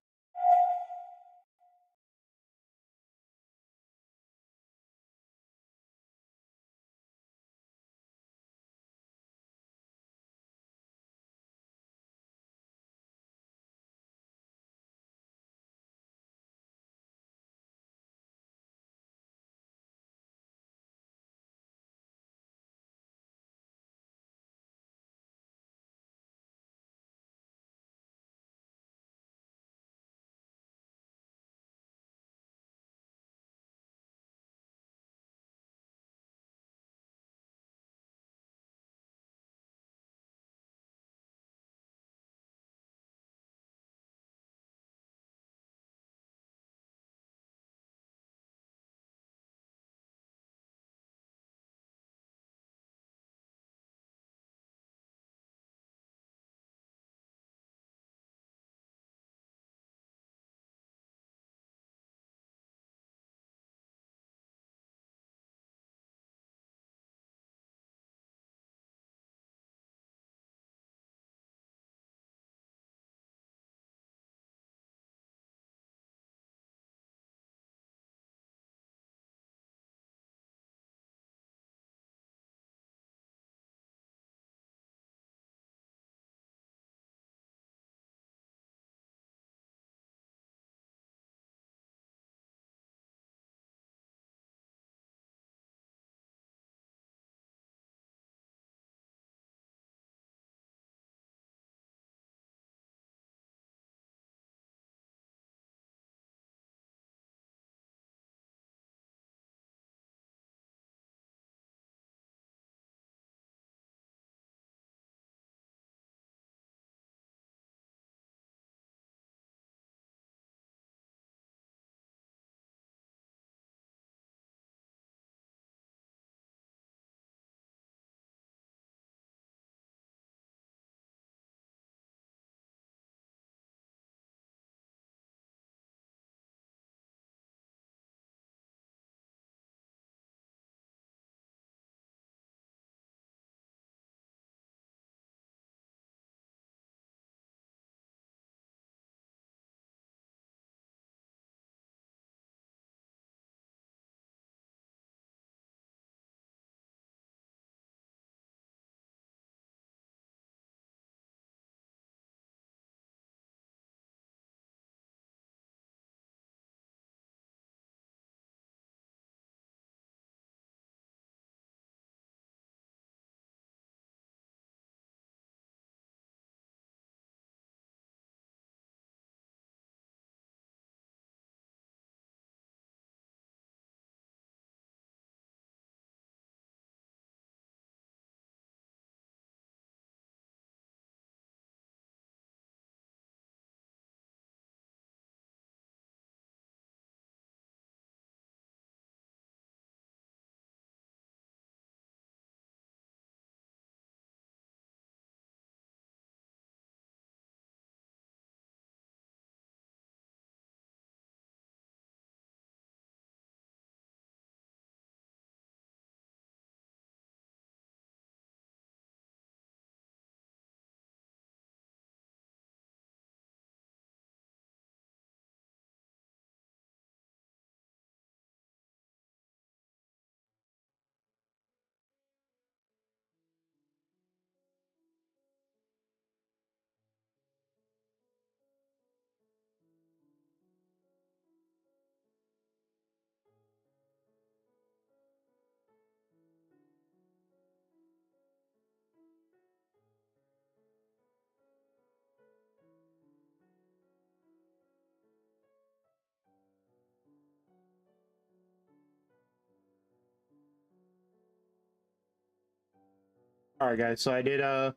Speaker 1: All right, guys. So I did a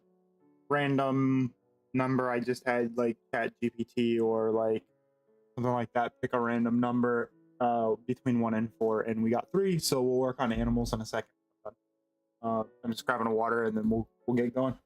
Speaker 1: random number. I just had like Chat GPT or like something like that. Pick a random number between 1 and 4, and we got 3. So we'll work on animals in a second. I'm just grabbing a water, and then we'll get going.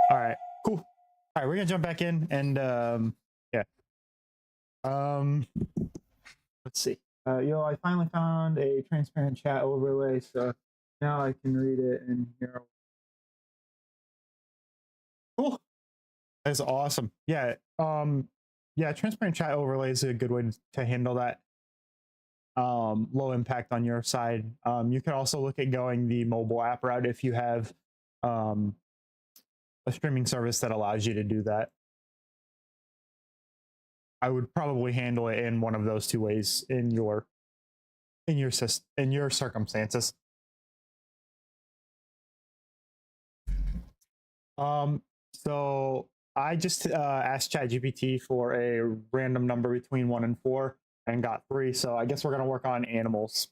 Speaker 1: All right, cool. All right, we're gonna jump back in, and yeah. Let's see. I finally found a transparent chat overlay, so now I can read it and hear. Cool. That's awesome. Yeah. Yeah, transparent chat overlay is a good way to handle that. Low impact on your side. You can also look at going the mobile app route if you have a streaming service that allows you to do that. I would probably handle it in one of those 2 ways in your circumstances. So I just asked ChatGPT for a random number between 1 and 4 and got 3. So I guess we're gonna work on animals.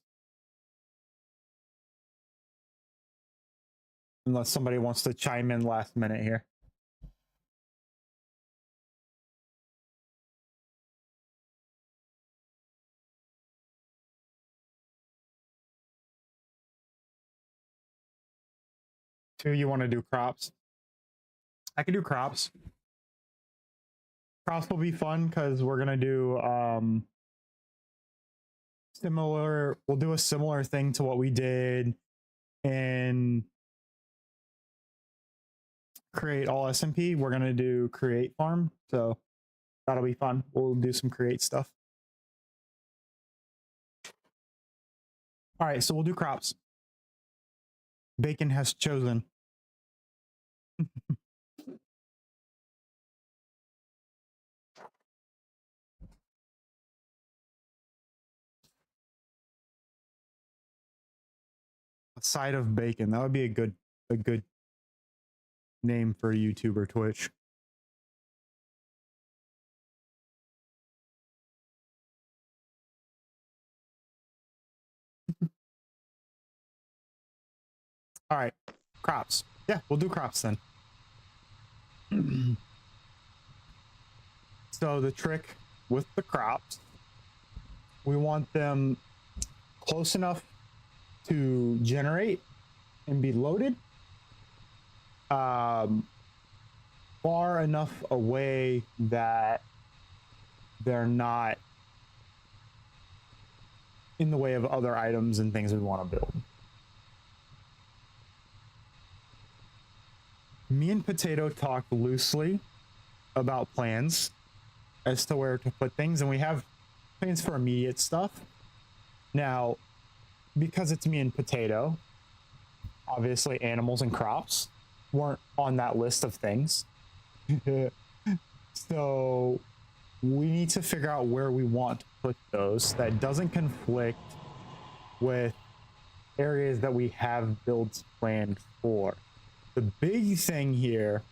Speaker 1: Unless somebody wants to chime in last minute here. Two, you want to do crops? I can do crops. Crops will be fun because we're gonna do similar. We'll do a similar thing to what we did in create all SMP. We're gonna do create farm, so that'll be fun. We'll do some create stuff. All right, so we'll do crops. Bacon has chosen. A side of bacon. That would be a good name for YouTube or Twitch. All right, crops. Yeah, we'll do crops then. So the trick with the crops, we want them close enough to generate and be loaded, far enough away that they're not in the way of other items and things we want to build. Me and Potato talked loosely about plans as to where to put things, and we have plans for immediate stuff. Now, because it's me and Potato, obviously animals and crops weren't on that list of things. So we need to figure out where we want to put those that doesn't conflict with areas that we have builds planned for. The big thing here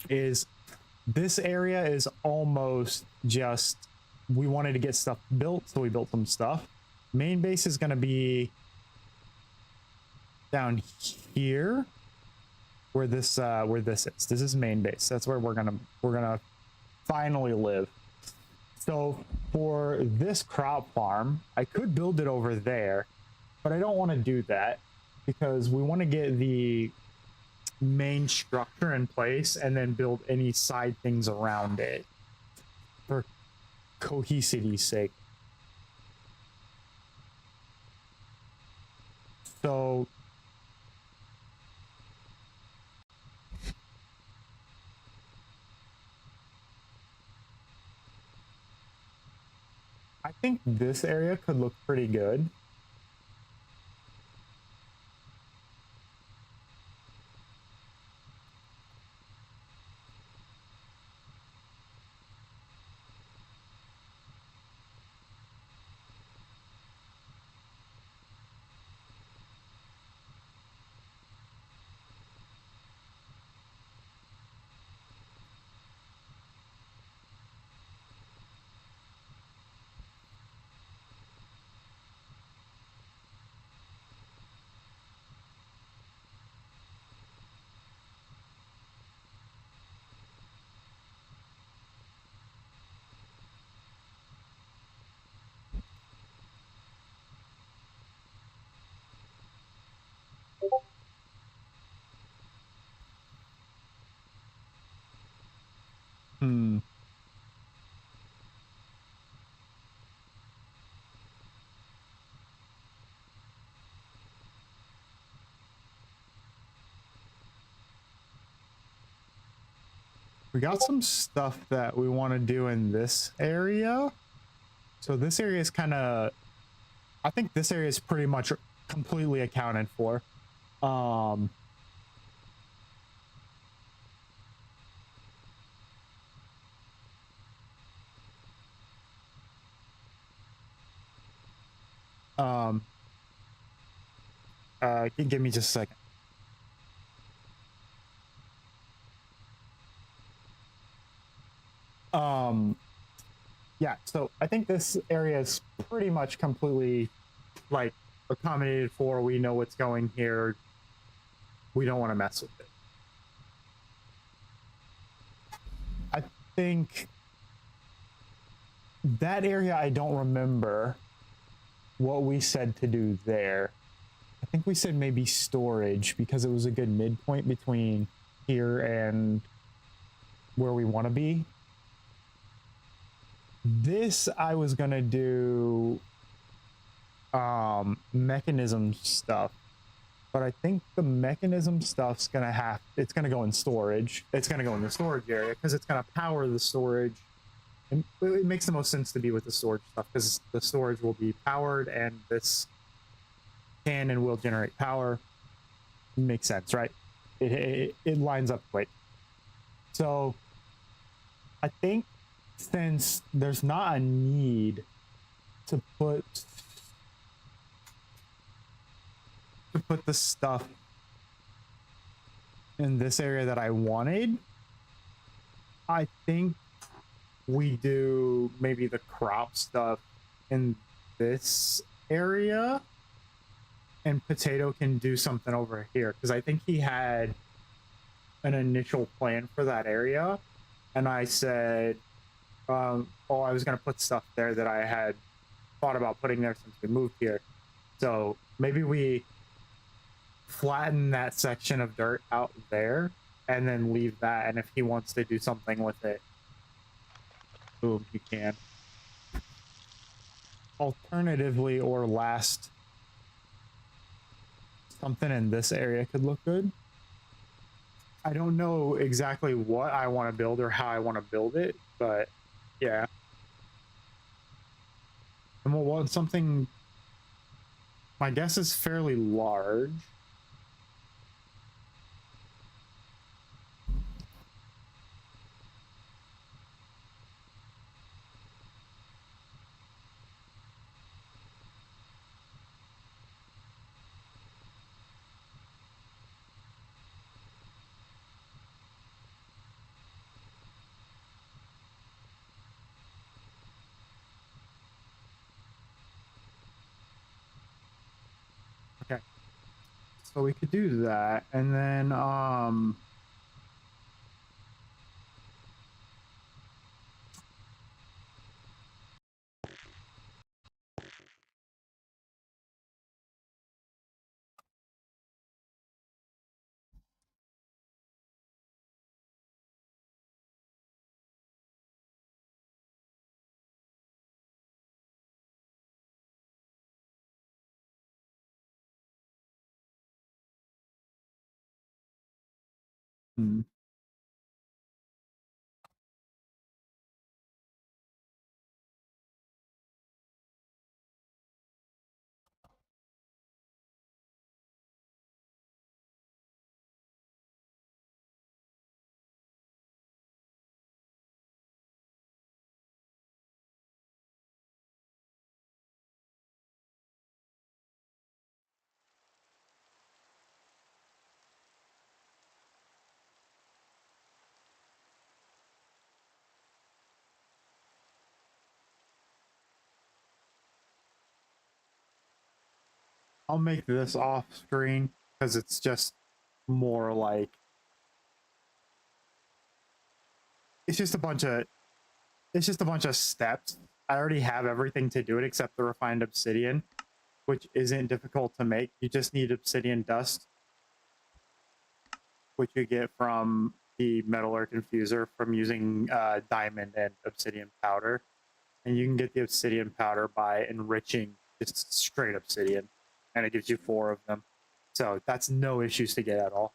Speaker 1: is this area is almost just, we wanted to get stuff built, so we built some stuff. Main base is going to be down here where this is. This is main base. That's where we're gonna finally live. So for this crop farm, I could build it over there, but I don't want to do that because we want to get the main structure in place and then build any side things around it for cohesivity's sake. So I think this area could look pretty good. Hmm. We got some stuff that we want to do in this area. So this area is kind of, I think this area is pretty much completely accounted for. Give me just a second. Yeah, so I think this area is pretty much completely like accommodated for. We know what's going here. We don't want to mess with it. I think that area, I don't remember what we said to do there. I think we said maybe storage because it was a good midpoint between here and where we want to be. This I was gonna do mechanism stuff, but I think the mechanism stuff's gonna go in storage. It's gonna go in the storage area because it's gonna power the storage. And it makes the most sense to be with the storage stuff because the storage will be powered and this can and will generate power. Makes sense, right? It lines up quick. So I think since there's not a need to put the stuff in this area that I wanted, I think we do maybe the crop stuff in this area and Potato can do something over here because I think he had an initial plan for that area and I said I was going to put stuff there that I had thought about putting there since we moved here. So maybe we flatten that section of dirt out there and then leave that. And if he wants to do something with it, boom, he can. Alternatively, or last, something in this area could look good. I don't know exactly what I want to build or how I want to build it, but yeah. And we'll want something, my guess is fairly large. Okay. So we could do that. And then, hmm. I'll make this off screen because it's just more like, it's just a bunch of, it's just a bunch of steps. I already have everything to do it except the refined obsidian, which isn't difficult to make. You just need obsidian dust, which you get from the metal ore confuser from using diamond and obsidian powder. And you can get the obsidian powder by enriching just straight obsidian, and it gives you 4 of them. So that's no issues to get at all.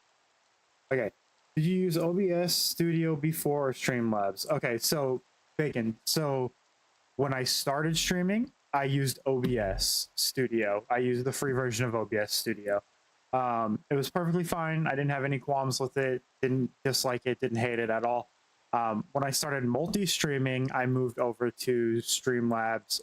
Speaker 1: Okay. Did you use OBS Studio before or Streamlabs? Okay, so Bacon. So when I started streaming, I used OBS Studio. I used the free version of OBS Studio. It was perfectly fine. I didn't have any qualms with it. Didn't dislike it. Didn't hate it at all. When I started multi-streaming, I moved over to Streamlabs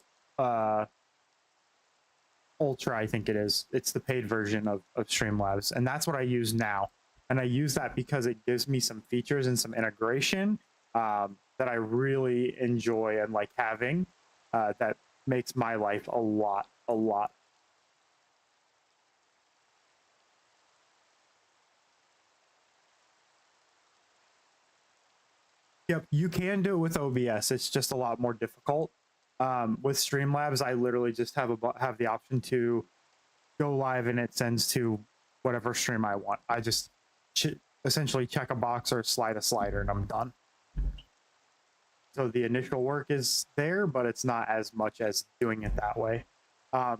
Speaker 1: Ultra, I think it is. It's the paid version of Streamlabs, and that's what I use now. And I use that because it gives me some features and some integration that I really enjoy and like having. That makes my life a lot. Yep, you can do it with OBS. It's just a lot more difficult. With Streamlabs, I literally just have the option to go live and it sends to whatever stream I want. I just essentially check a box or slide a slider and I'm done. So the initial work is there, but it's not as much as doing it that way.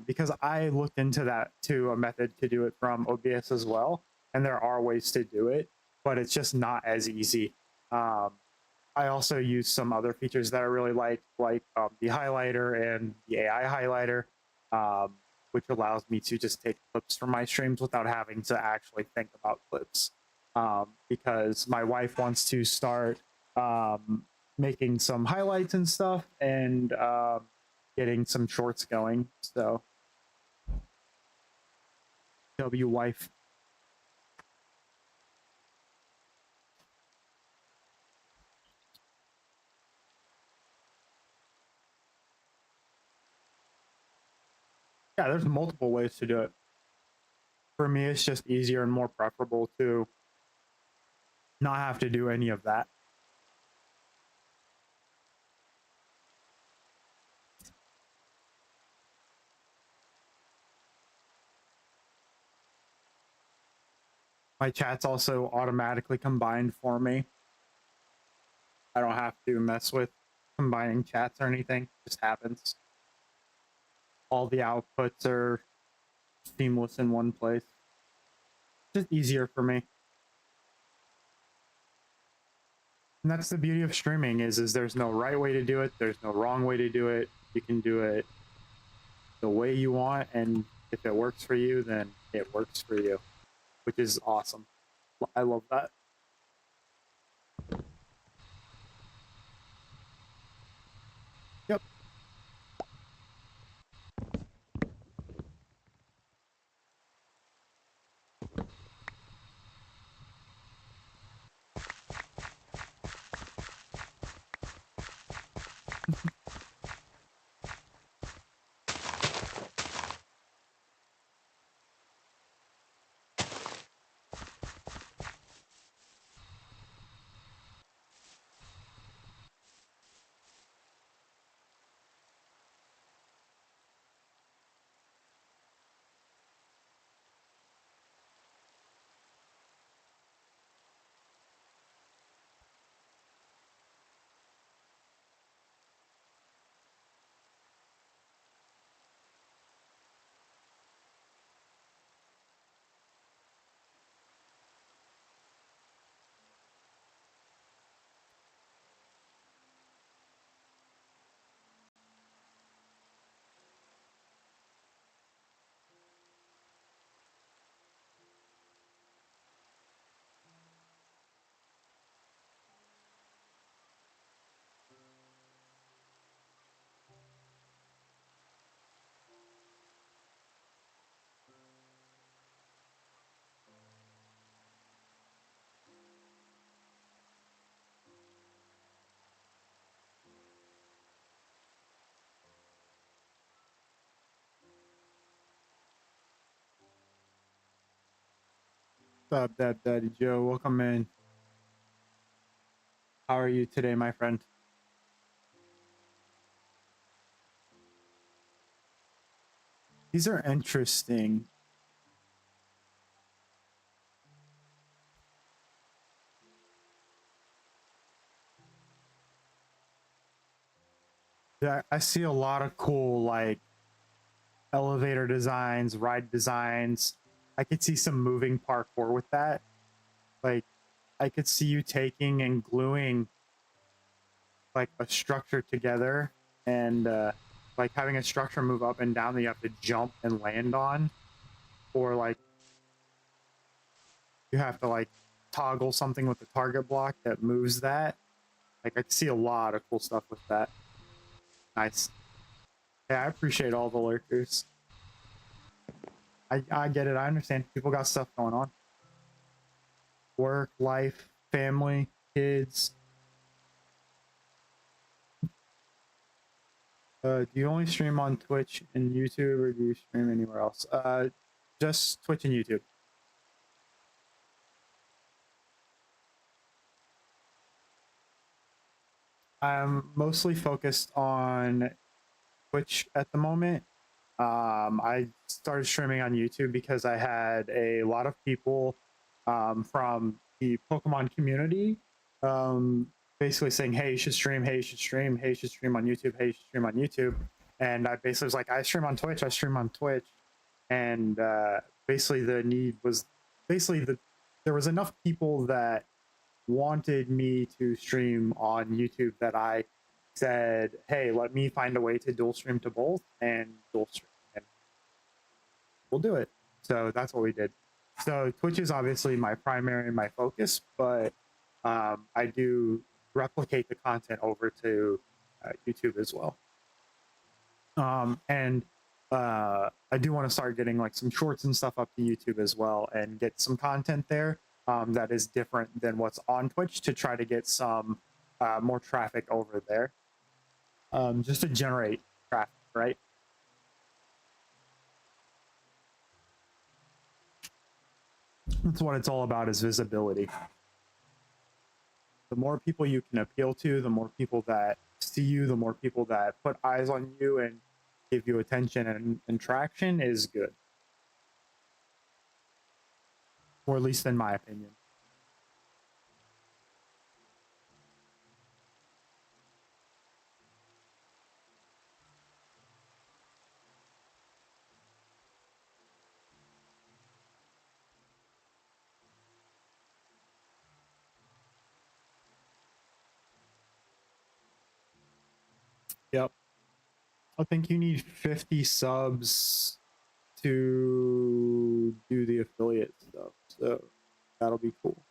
Speaker 1: Because I looked into that to a method to do it from OBS as well, and there are ways to do it, but it's just not as easy. I also use some other features that I really like the highlighter and the AI highlighter, which allows me to just take clips from my streams without having to actually think about clips. Because my wife wants to start making some highlights and stuff and getting some shorts going. So, W wife. Yeah, there's multiple ways to do it. For me, it's just easier and more preferable to not have to do any of that. My chat's also automatically combined for me. I don't have to mess with combining chats or anything. It just happens. All the outputs are seamless in one place. Just easier for me. And that's the beauty of streaming is there's no right way to do it. There's no wrong way to do it. You can do it the way you want, and if it works for you, then it works for you, which is awesome. I love that. Yep. What's up, Daddy Joe? Welcome in. How are you today, my friend? These are interesting. Yeah, I see a lot of cool like elevator designs, ride designs. I could see some moving parkour with that. Like I could see you taking and gluing like a structure together and like having a structure move up and down that you have to jump and land on, or like you have to like toggle something with the target block that moves that. Like I see a lot of cool stuff with that. Nice. Yeah, I appreciate all the lurkers. I get it. I understand. People got stuff going on. Work, life, family, kids. Do you only stream on Twitch and YouTube, or do you stream anywhere else? Just Twitch and YouTube. I'm mostly focused on Twitch at the moment. I started streaming on YouTube because I had a lot of people from the Pokemon community um, basically saying, "Hey, you should stream. Hey, you should stream. Hey, you should stream on YouTube. Hey, you should stream on YouTube." And I basically was like, "I stream on Twitch. I stream on Twitch." And basically, the need was basically there was enough people that wanted me to stream on YouTube that I said, "Hey, let me find a way to dual stream to both and dual stream, and we'll do it." So that's what we did. So Twitch is obviously my primary, my focus, but I do replicate the content over to YouTube as well. And I do want to start getting like some shorts and stuff up to YouTube as well, and get some content there that is different than what's on Twitch to try to get some more traffic over there, just to generate traffic, right? That's what it's all about, is visibility. The more people you can appeal to, the more people that see you, the more people that put eyes on you and give you attention and traction is good, or at least in my opinion. I think you need 50 subs to do the affiliate stuff, so that'll be cool.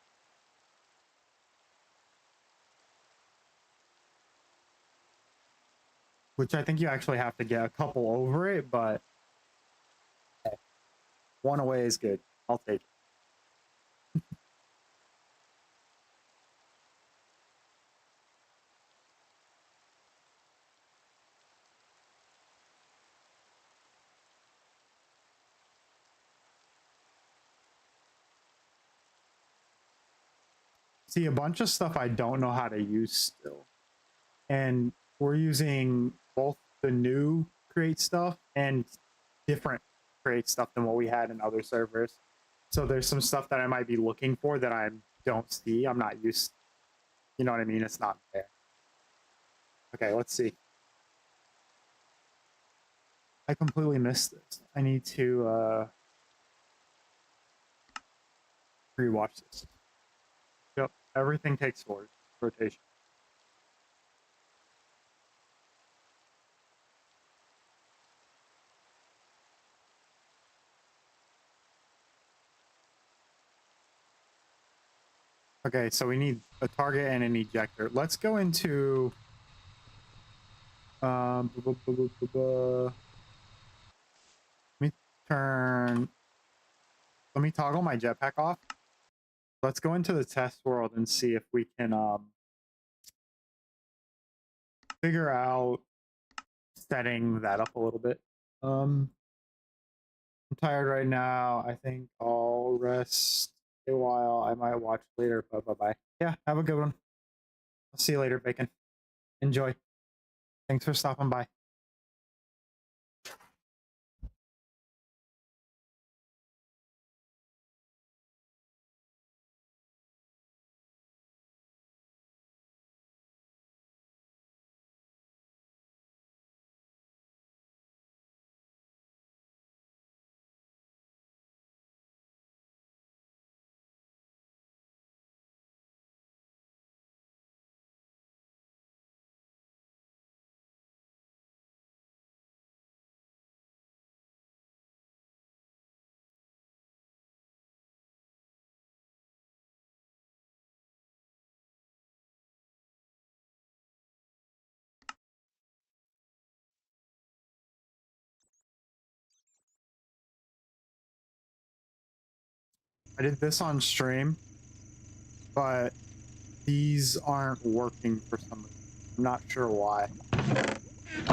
Speaker 1: Which I think you actually have to get a couple over it, but one away is good. I'll take it. See, a bunch of stuff I don't know how to use still. And we're using both the new create stuff and different create stuff than what we had in other servers. So there's some stuff that I might be looking for that I don't see. I'm not used, you know what I mean? It's not there. Okay, let's see. I completely missed this. I need to rewatch this. Yep, everything takes forward rotation. Okay, so we need a target and an ejector. Let's go into let me turn, let me toggle my jetpack off. Let's go into the test world and see if we can figure out setting that up a little bit. I'm tired right now. I think I'll rest a while. I might watch later, but bye-bye. Yeah, have a good one. I'll see you later, Bacon. Enjoy. Thanks for stopping by. I did this on stream, but these aren't working for some reason. I'm not sure why,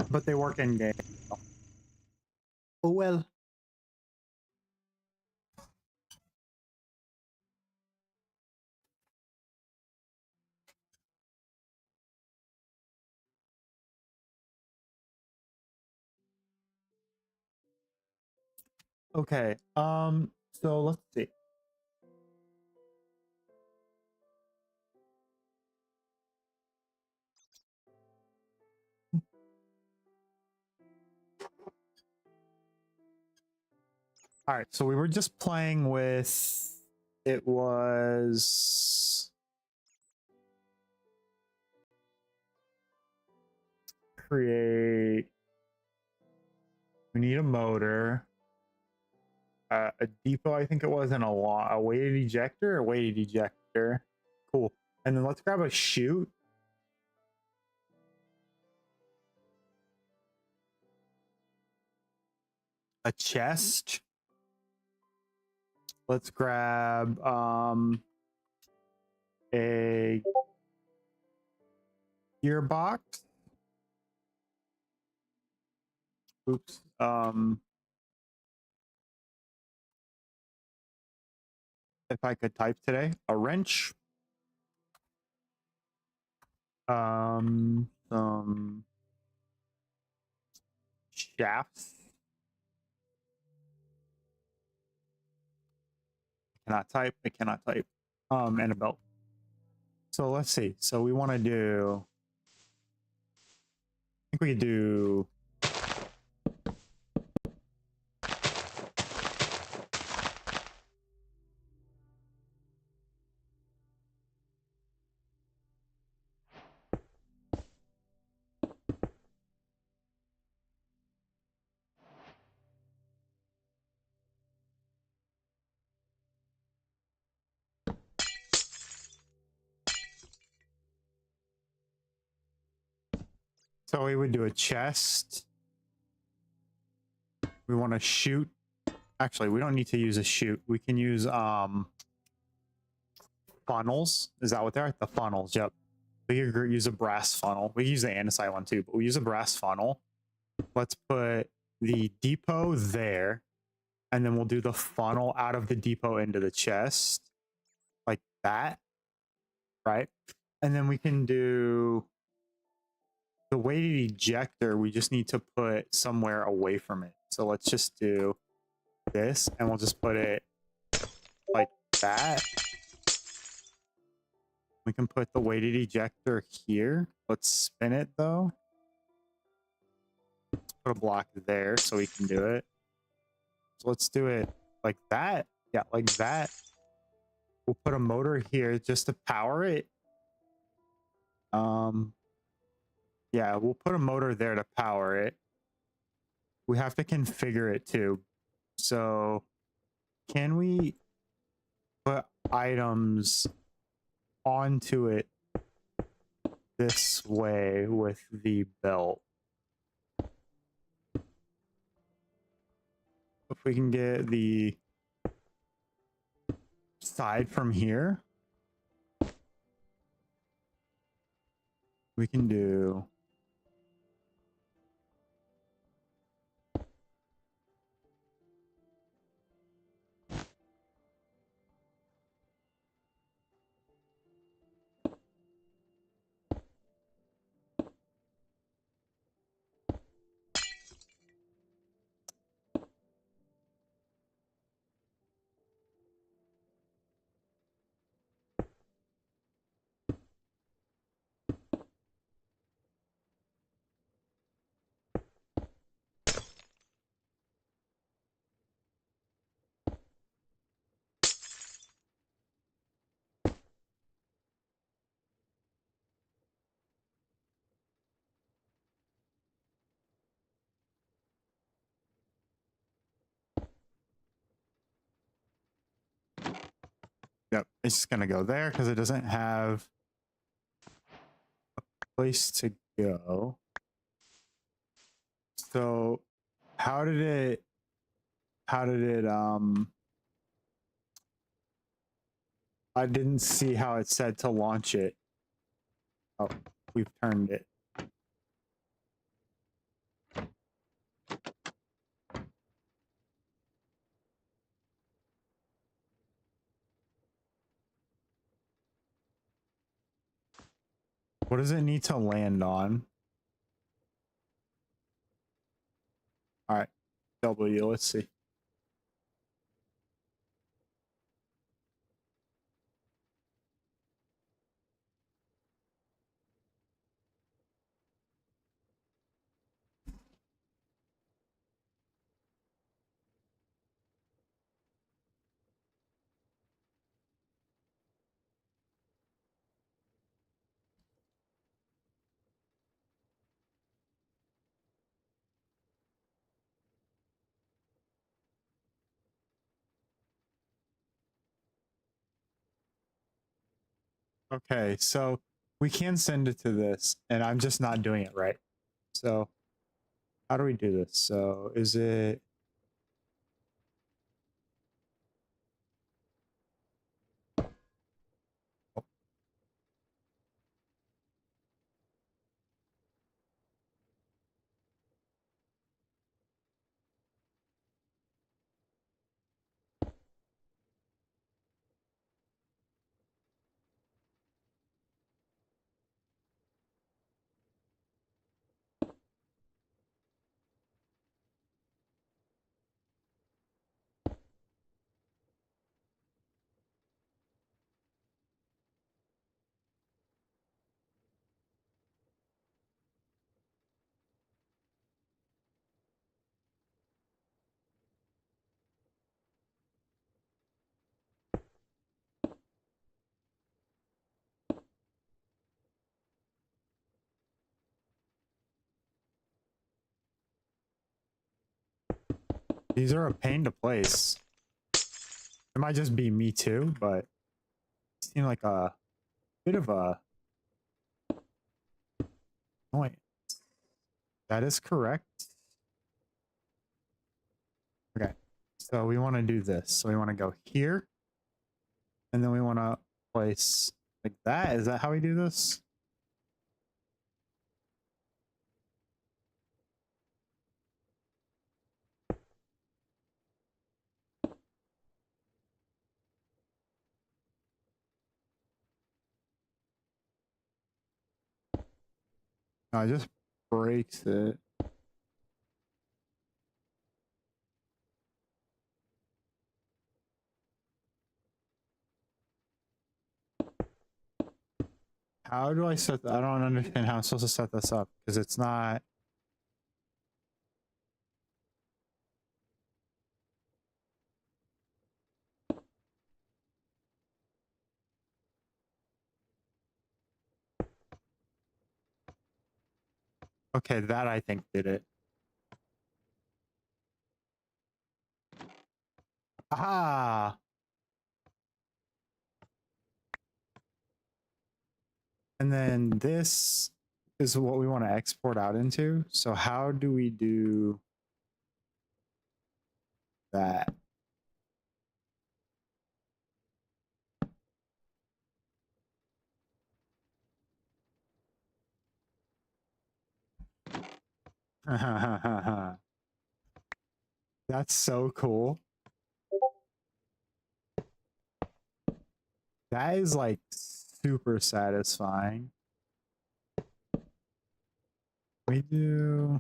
Speaker 1: but they work in game. Oh well. Okay. So let's see. All right, so we were just playing with, it was create, we need a motor, a depot, I think it was, and a weighted ejector, Cool. And then let's grab a chute. A chest. Let's grab a gearbox. Oops. If I could type today, a wrench. Some shafts. I cannot type. And a belt. So let's see. So we want to do, I think we could do So we would do a chest. We want to shoot. Actually, we don't need to use a chute. We can use funnels. Is that what they are? The funnels, yep. We could use a brass funnel. We use the andesite one too, but we use a brass funnel. Let's put the depot there, and then we'll do the funnel out of the depot into the chest, like that, right? And then we can do the weighted ejector. We just need to put somewhere away from it. So let's just do this, and we'll just put it like that. We can put the weighted ejector here. Let's spin it though. Let's put a block there so we can do it. So let's do it like that. Yeah, like that. We'll put a motor here just to power it. Yeah, we'll put a motor there to power it. We have to configure it too. So can we put items onto it this way with the belt? If we can get the side from here, we can do yep, it's just gonna go there because it doesn't have a place to go. So how did it I didn't see how it said to launch it. Oh, we've turned it. What does it need to land on? All right, W, let's see. Okay, so we can send it to this, and I'm just not doing it right. So how do we do this? So is it... These are a pain to place. It might just be me too, but it seemed like a bit of a... Oh, wait. That is correct. Okay. So we want to do this. So we want to go here. And then we want to place like that. Is that how we do this? No, it just breaks it. How do I set that? I don't understand how I'm supposed to set this up because it's not. Okay, that I think did it. Ah! And then this is what we want to export out into. So how do we do that? That's so cool. That is like super satisfying. We do.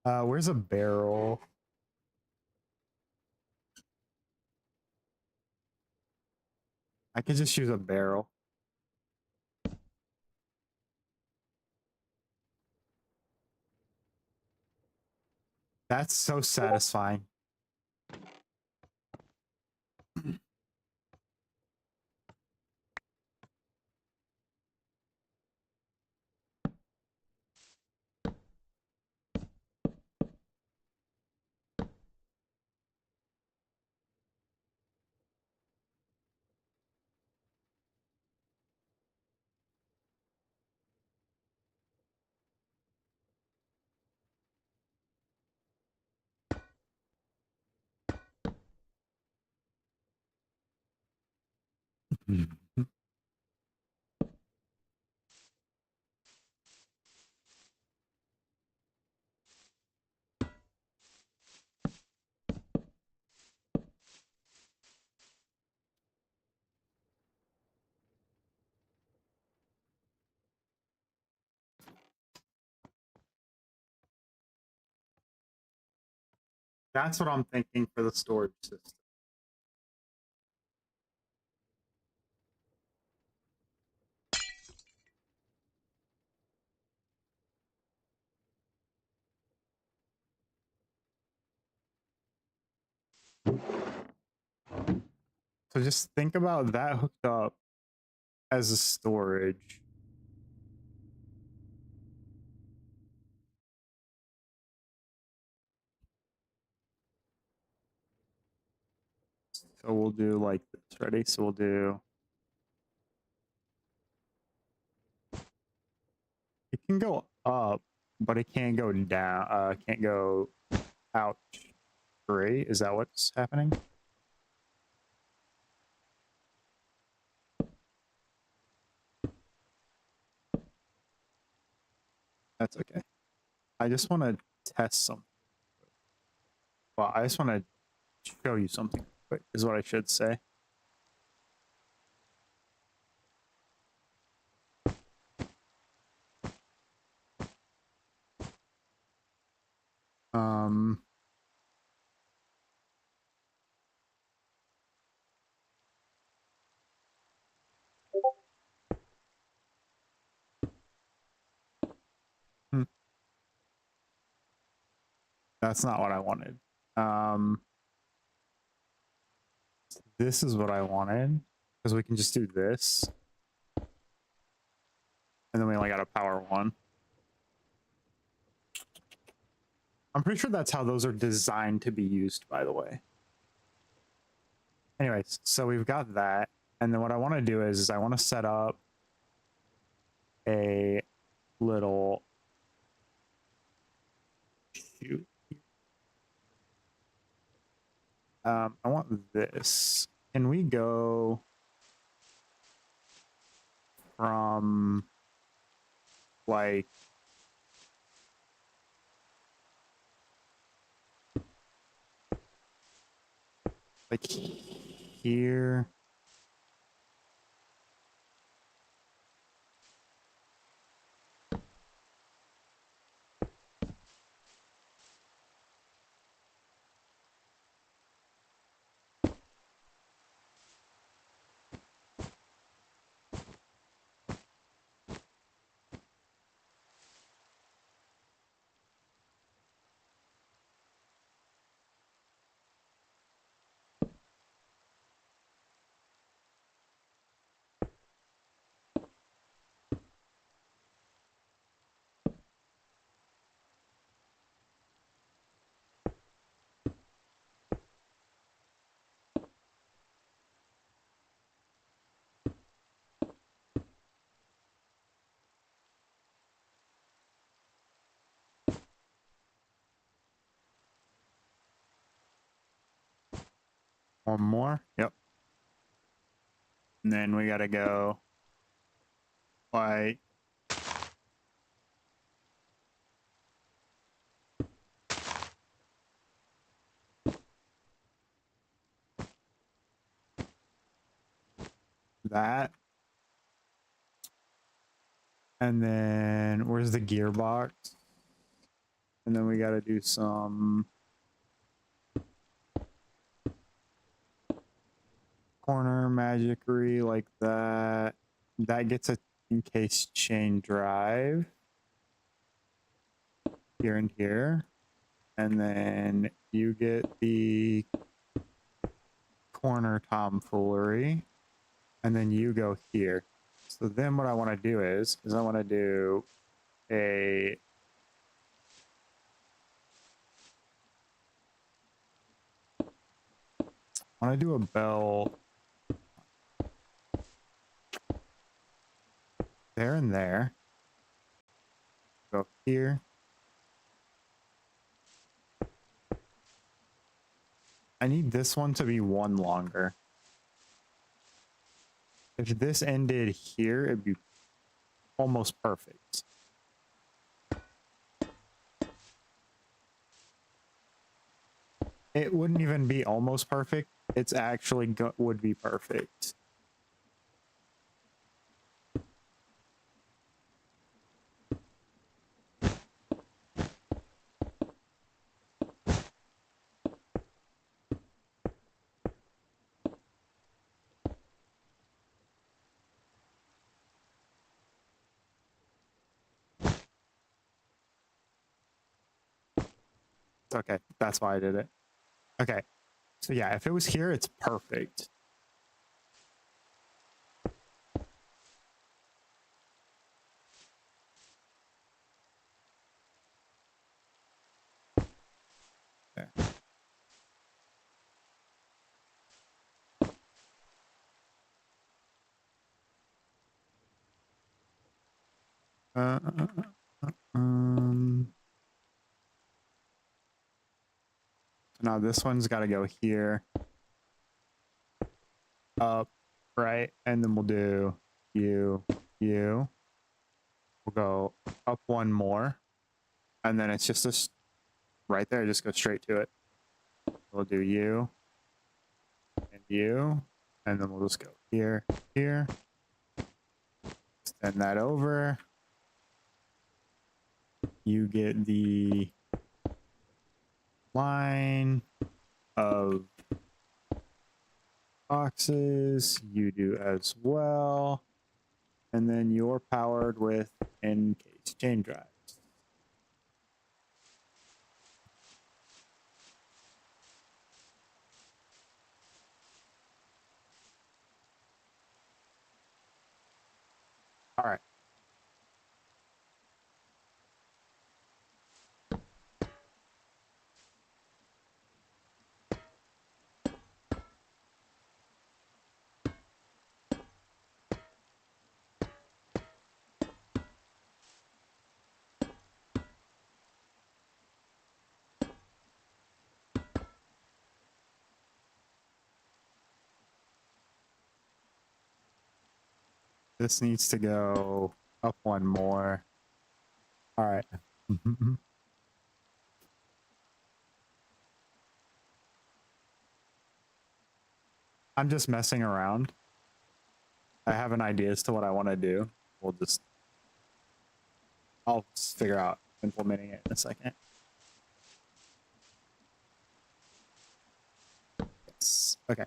Speaker 1: Where's a barrel? I could just use a barrel. That's so satisfying. That's what I'm thinking for the storage system. So just think about that hooked up as a storage. So we'll do like this. Ready? So we'll do. It can go up, but it can't go down. Can't go out straight. Is that what's happening? That's okay. I just want to test some. Well, I just want to show you something quick, is what I should say. Um, hmm, that's not what I wanted. Um, this is what I wanted because we can just do this, and then we only got a power one. I'm pretty sure that's how those are designed to be used, by the way. Anyways, so we've got that. And then what I want to do is I want to set up a little shoot. I want this. Can we go from like here? One more. Yep. And then we gotta go like that. And then where's the gearbox? And then we gotta do some corner magicry like that. That gets a encase chain drive here and here. And then you get the corner tomfoolery. And then you go here. So then what I want to do is I want to do a belt there and there. Go here. I need this one to be one longer. If this ended here, it'd be almost perfect. It wouldn't even be almost perfect. It's actually would be perfect. Okay, that's why I did it. Okay, so yeah, if it was here, it's perfect. There. Uh, uh, uh, um. Now this one's got to go here, up, right, and then we'll do you. We'll go up one more, and then it's just this right there. Just go straight to it. We'll do you and you, and then we'll just go here, here. Extend that over. You get the line of boxes. You do as well. And then you're powered with encase chain drives. All right. This needs to go up one more. All right. I'm just messing around. I have an idea as to what I want to do. I'll just figure out implementing it in a second. Yes. Okay.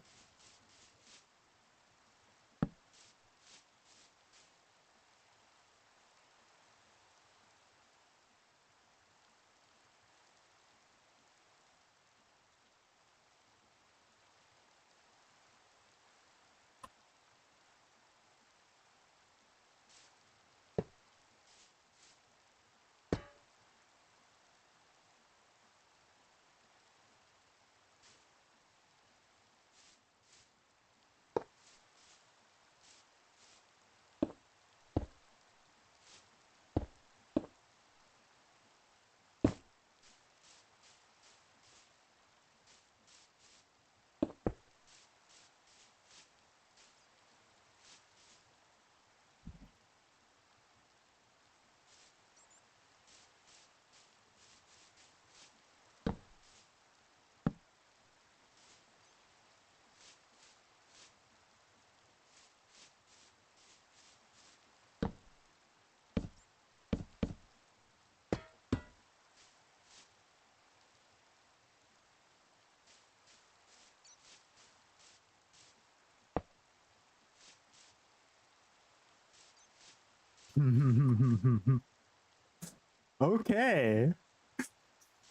Speaker 1: Okay.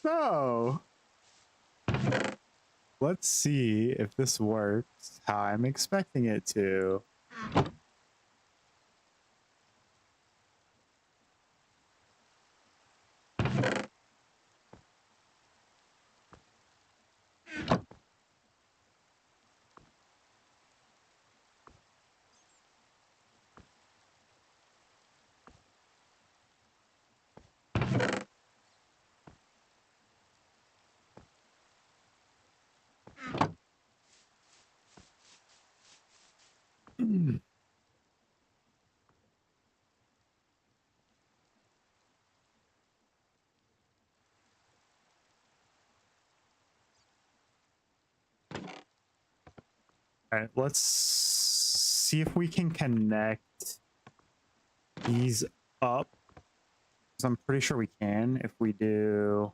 Speaker 1: So let's see if this works how I'm expecting it to. All right, let's see if we can connect these up. So I'm pretty sure we can if we do.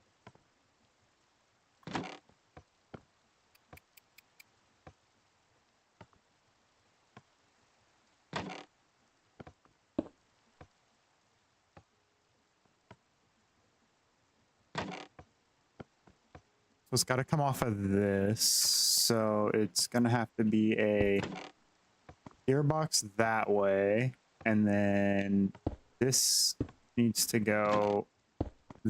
Speaker 1: So it's got to come off of this. So it's going to have to be a gearbox that way. And then this needs to go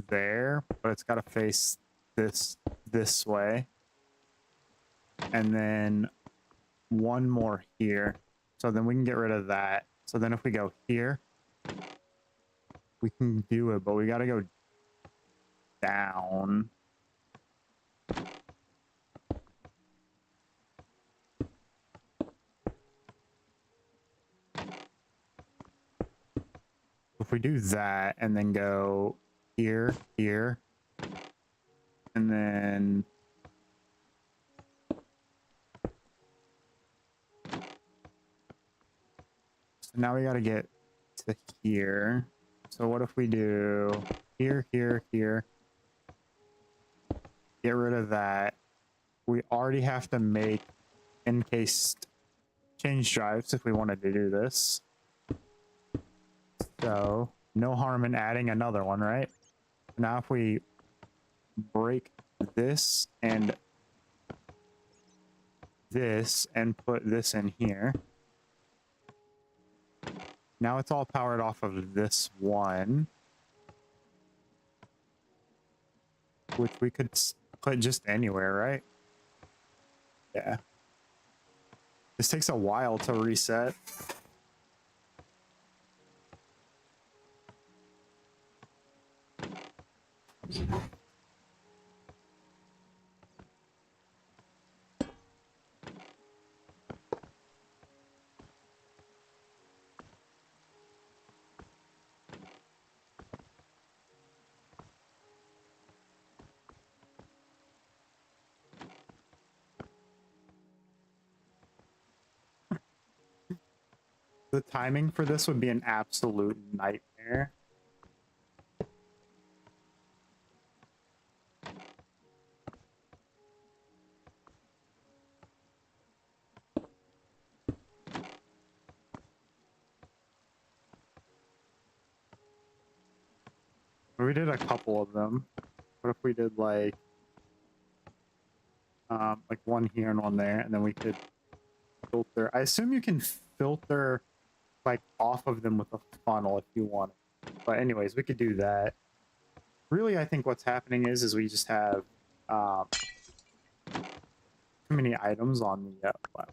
Speaker 1: there, but it's got to face this way. And then one more here. So then we can get rid of that. So then if we go here, we can do it, but we got to go down. If we do that and then go here, here, and then so now we got to get to here. So what if we do here, here, here, get rid of that. We already have to make encased change drives if we wanted to do this. So no harm in adding another one, right? Now if we break this and put this in here, now it's all powered off of this one, which we could put just anywhere, right? Yeah. This takes a while to reset. The timing for this would be an absolute nightmare. We did a couple of them. What if we did like one here and one there, and then we could filter. I assume you can filter like off of them with a funnel if you want. But anyways, we could do that. Really, I think what's happening is we just have too many items on the left.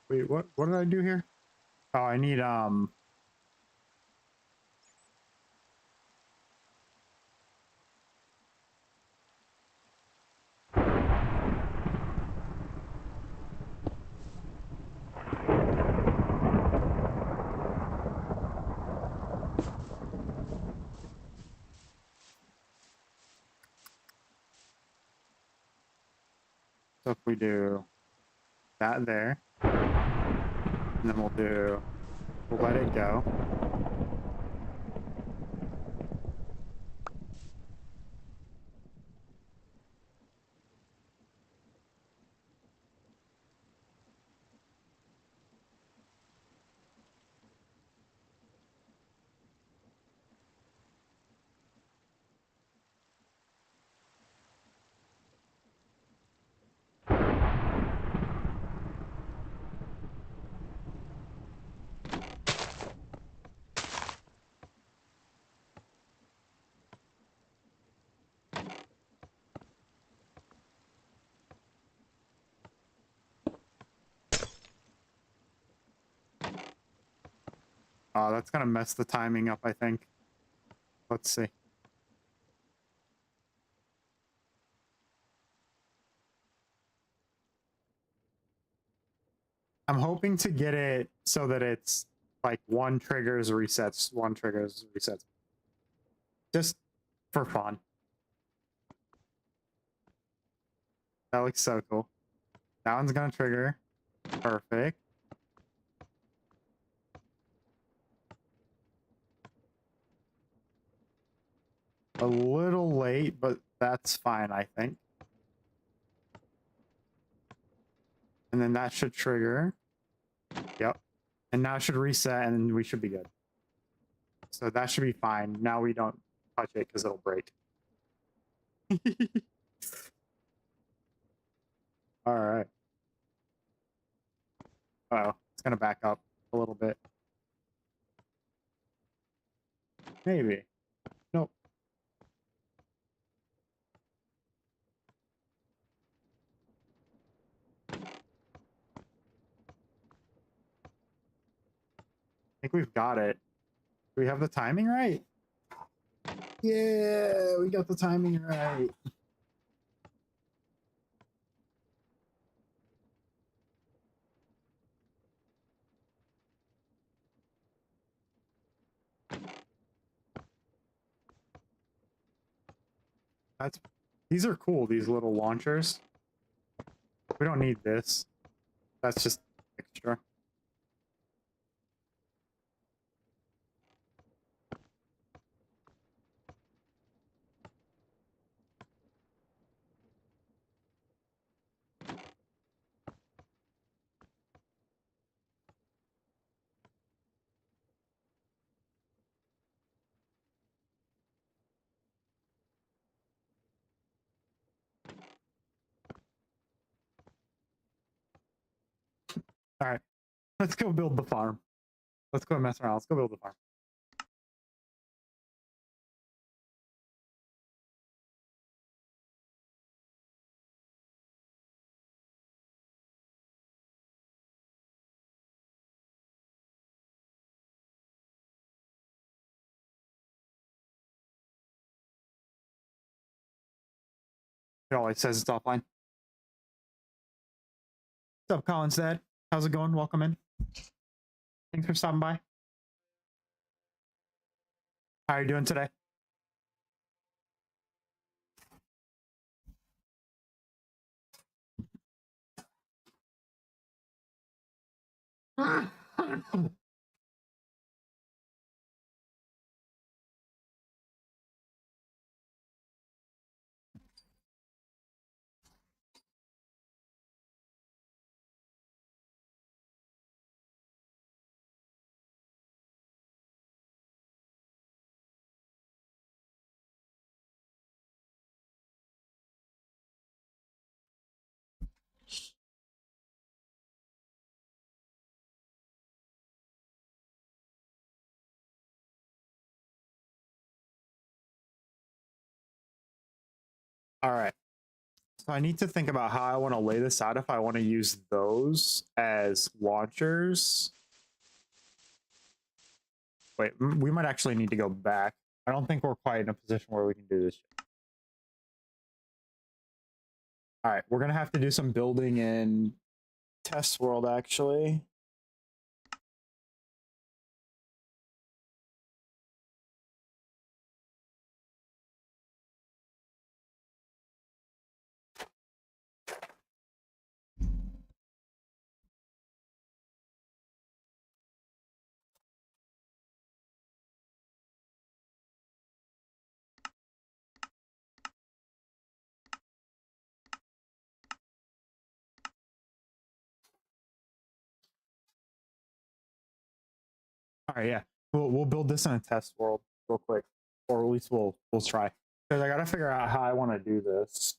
Speaker 1: Wait, what did I do here? Oh, I need so if we do that there, and then we'll let it go. Oh, that's gonna mess the timing up, I think. Let's see. I'm hoping to get it so that it's like one triggers resets, one triggers resets. Just for fun. That looks so cool. That one's gonna trigger. Perfect. A little late, but that's fine, I think. And then that should trigger. Yep. And now it should reset and we should be good. So that should be fine. Now we don't touch it because it'll break. All right. Uh-oh. It's going to back up a little bit. Maybe. Nope. I think we've got it. Do we have the timing right? Yeah, we got the timing right. That's these are cool, these little launchers. We don't need this. That's just extra. All right, let's go build the farm. Let's go mess around. Let's go build the farm. It always says it's offline. What's up, Colin's dad? How's it going? Welcome in. Thanks for stopping by. How are you doing today? All right. So I need to think about how I want to lay this out if I want to use those as launchers. Wait, we might actually need to go back. I don't think we're quite in a position where we can do this yet. All right, we're going to have to do some building in test world, actually. All right, yeah. We'll build this in a test world real quick, or at least we'll try. Because I got to figure out how I want to do this.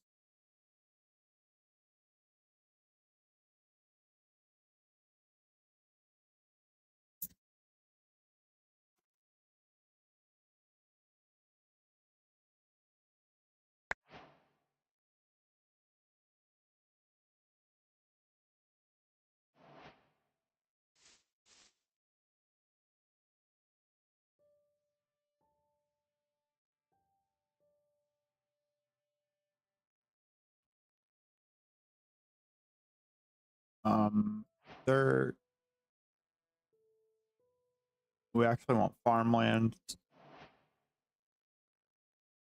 Speaker 1: Um, there. We actually want farmland.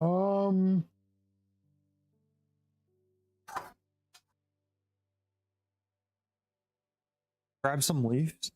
Speaker 1: Um, grab some leaves.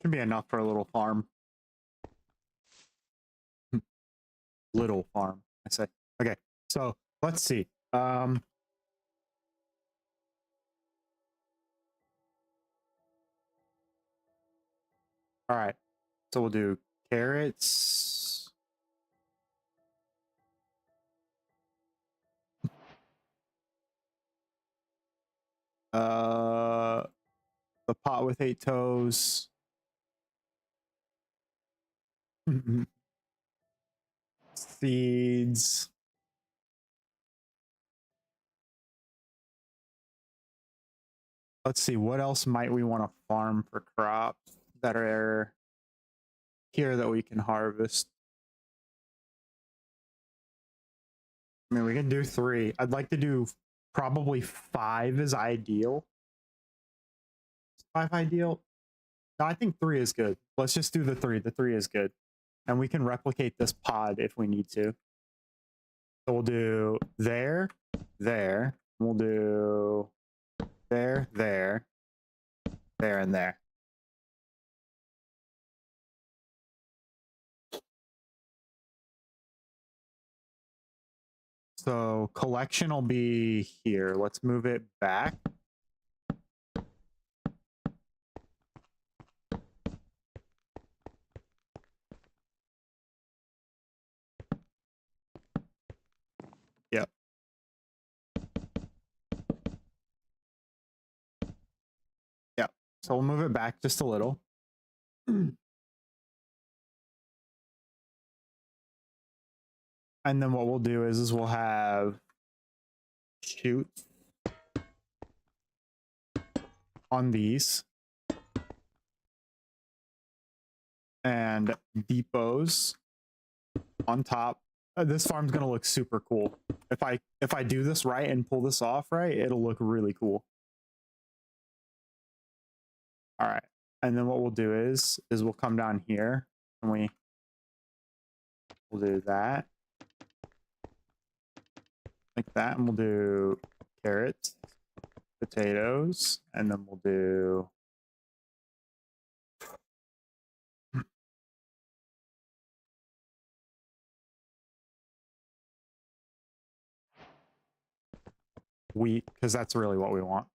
Speaker 1: Should be enough for a little farm. Little farm, I say. Okay, so let's see. All right, so we'll do carrots. The pot with 8 toes. Seeds. Let's see, what else might we want to farm for crops that are here that we can harvest? I mean, we can do 3. I'd like to do probably 5 is ideal. 5 ideal? No, I think 3 is good. Let's just do the 3. The 3 is good. And we can replicate this pod if we need to. So we'll do there, there. We'll do there, there, there, and there. So collection will be here. Let's move it back. Yep. Yep. So we'll move it back just a little. And then what we'll do is we'll have shoots on these and depots on top. This farm's gonna look super cool. If I do this right and pull this off right, it'll look really cool. All right, and then what we'll do is we'll come down here and we'll do that like that, and we'll do carrots, potatoes, and then we'll do wheat, because that's really what we want.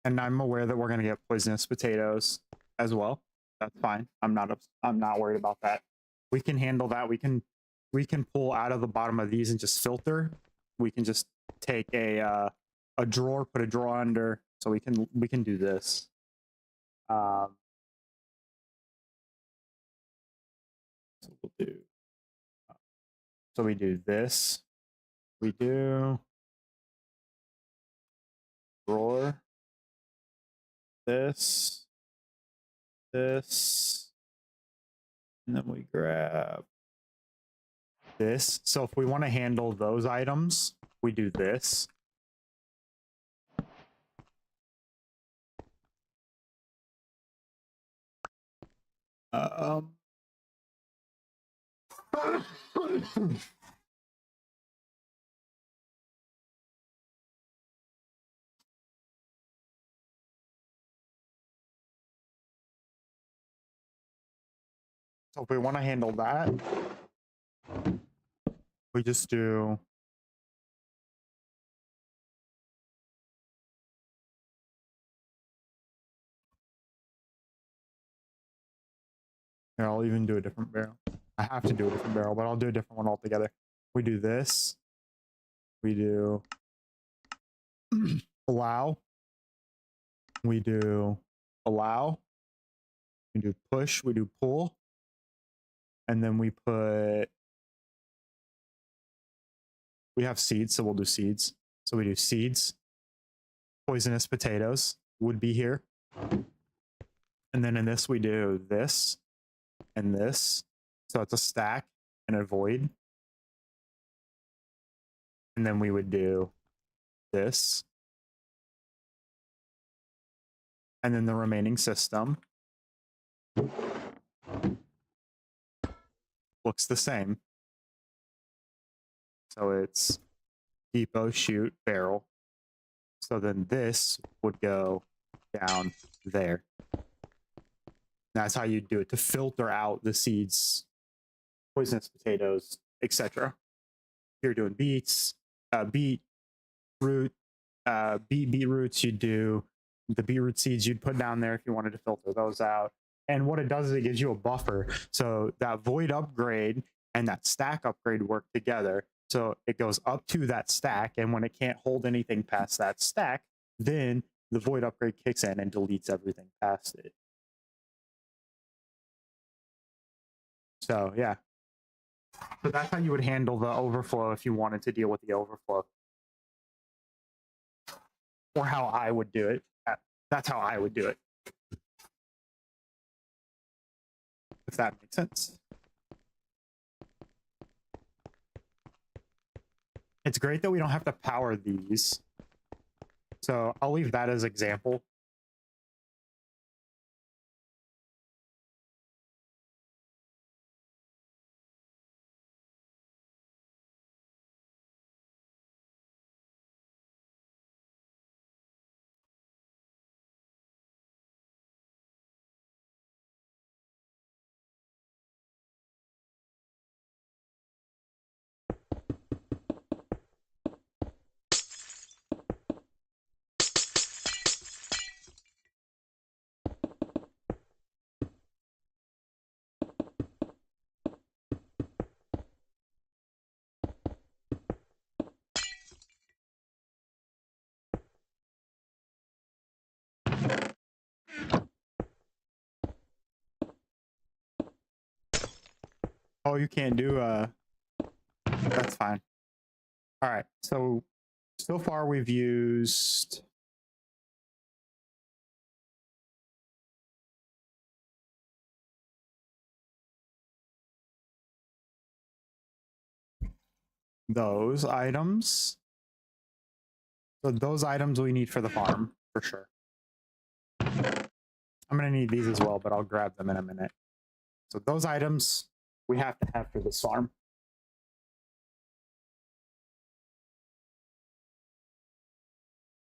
Speaker 1: And I'm aware that we're going to get poisonous potatoes as well. That's fine. I'm not worried about that. We can handle that. We can pull out of the bottom of these and just filter. We can just take a drawer, put a drawer under, so we can do this. So we'll do. So we do this. We do drawer. This, and then we grab this. So if we want to handle those items, we do this. So if we want to handle that, we just do here, I'll even do a different barrel. I have to do a different barrel, but I'll do a different one altogether. We do this. We do allow. We do allow. We do push. We do pull. And then we have seeds, so we'll do seeds. So we do seeds. Poisonous potatoes would be here. And then in this, we do this and this. So it's a stack and a void. And then we would do this. And then the remaining system looks the same. So it's depot, chute, barrel. So then this would go down there. That's how you do it to filter out the seeds, poisonous potatoes, etc. You're doing beets, beet root, beetroots. You do the beetroot seeds you'd put down there if you wanted to filter those out. And what it does is it gives you a buffer. So that void upgrade and that stack upgrade work together. So it goes up to that stack, and when it can't hold anything past that stack, then the void upgrade kicks in and deletes everything past it. So yeah. So that's how you would handle the overflow if you wanted to deal with the overflow. Or how I would do it. That's how I would do it. If that makes sense. It's great that we don't have to power these. So I'll leave that as example. Oh, you can't do that's fine. All right. So far we've used those items. So those items we need for the farm for sure. I'm going to need these as well, but I'll grab them in a minute. So those items we have to have for this farm.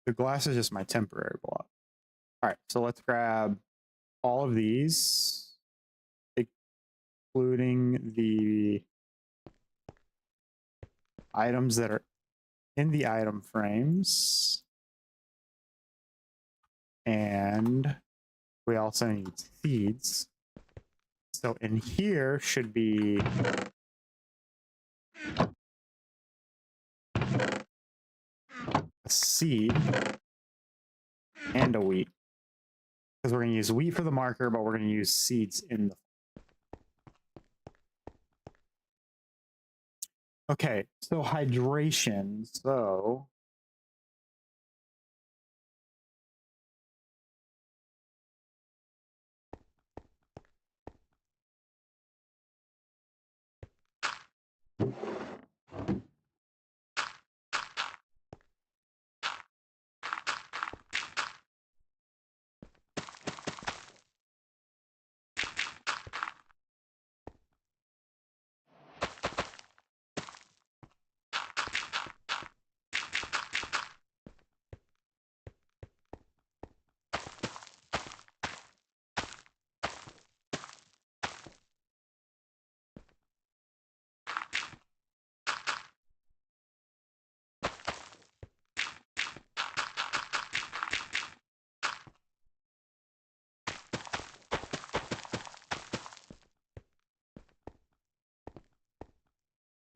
Speaker 1: The glass is just my temporary block. All right, so let's grab all of these, including the items that are in the item frames. And we also need seeds. So in here should be a seed and a wheat. Because we're going to use wheat for the marker, but we're going to use seeds in the... Okay, so hydration. So...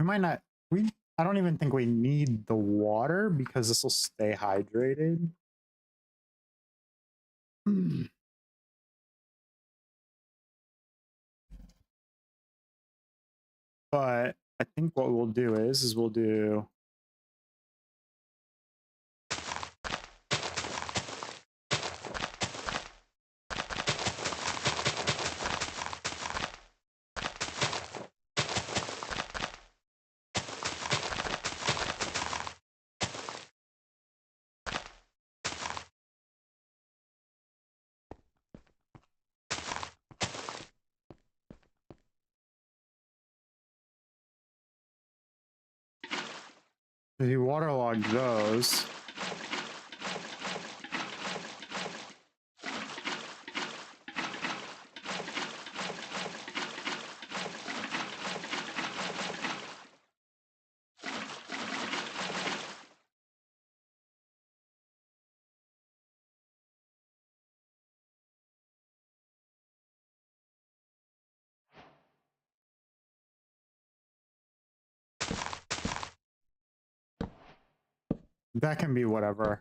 Speaker 1: We might not... I don't even think we need the water because this will stay hydrated. But I think what we'll do is we'll do... If you waterlog those, that can be whatever.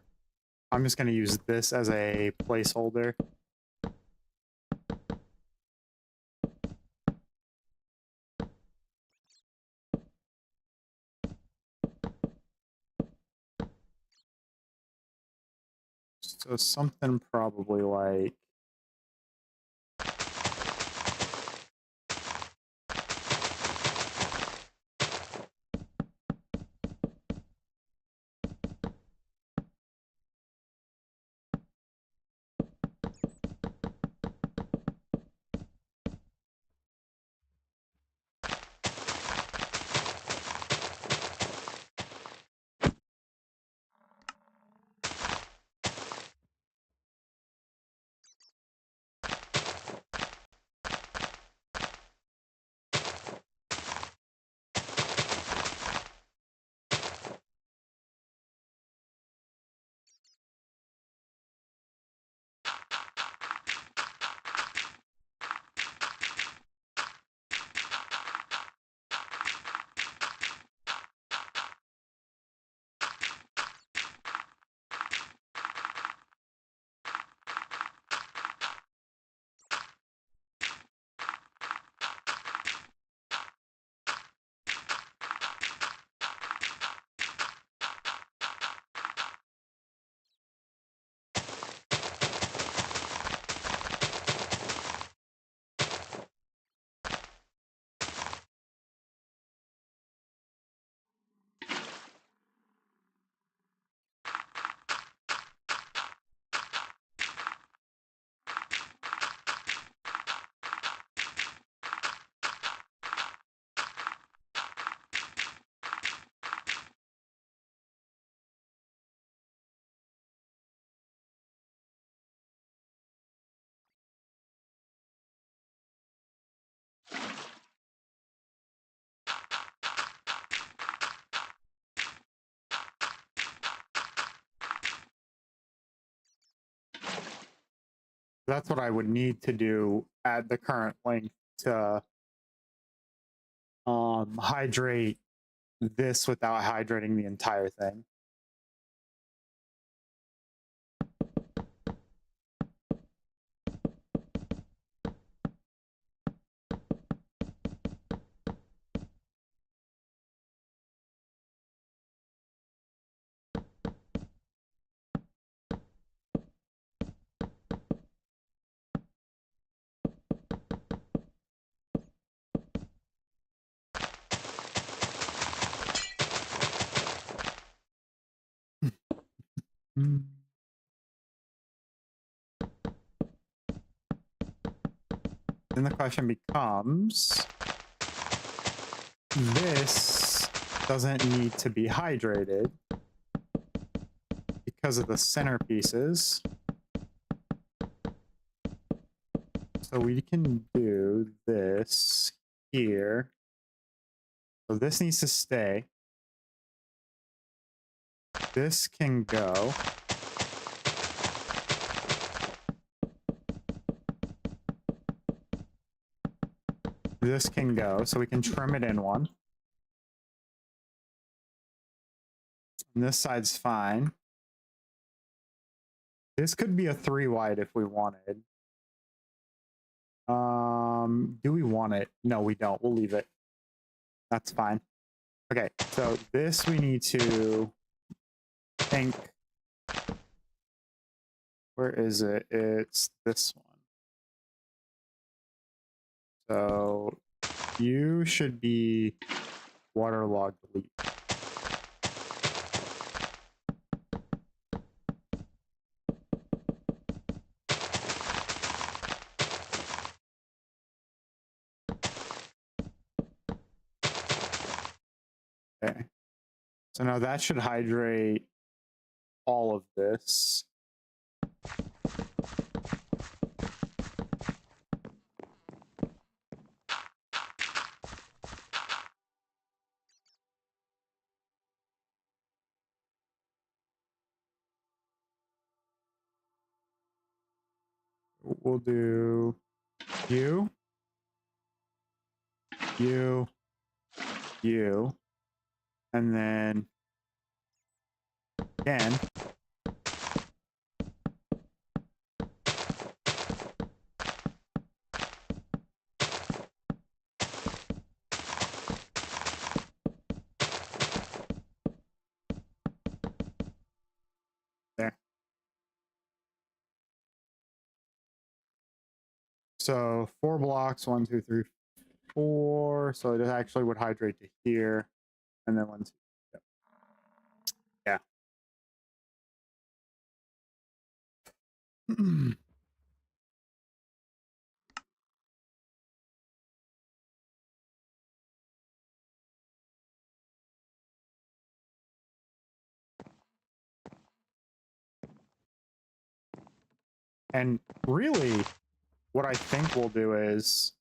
Speaker 1: I'm just going to use this as a placeholder. So something probably like that's what I would need to do at the current length to hydrate this without hydrating the entire thing. Then the question becomes, this doesn't need to be hydrated because of the centerpieces. So we can do this here. So this needs to stay. This can go. This can go, so we can trim it in one. And this side's fine. This could be a 3 wide if we wanted. Do we want it? No, we don't. We'll leave it. That's fine. Okay, so this we need to think. Where is it? It's this one. So you should be waterlogged delete. Okay. So now that should hydrate all of this. We'll do you, you, you, and then again. There. So 4 blocks, 1, 2, 3, 4. So it actually would hydrate to here, and then 1, 2. Yep. Yeah. And really, what I think we'll do is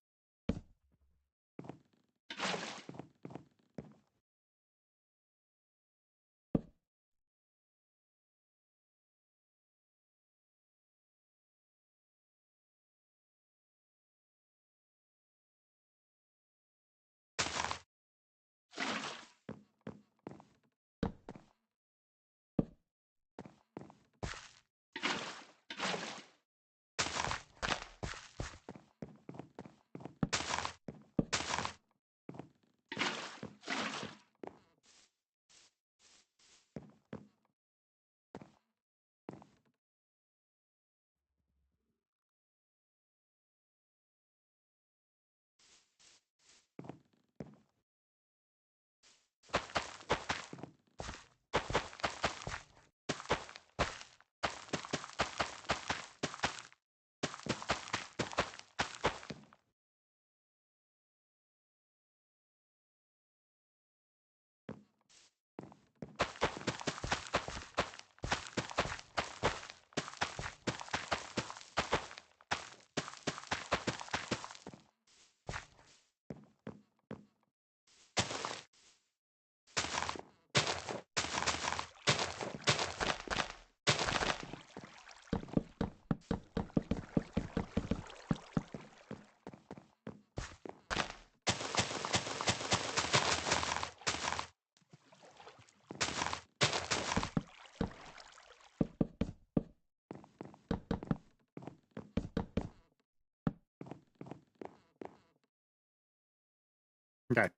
Speaker 1: okay.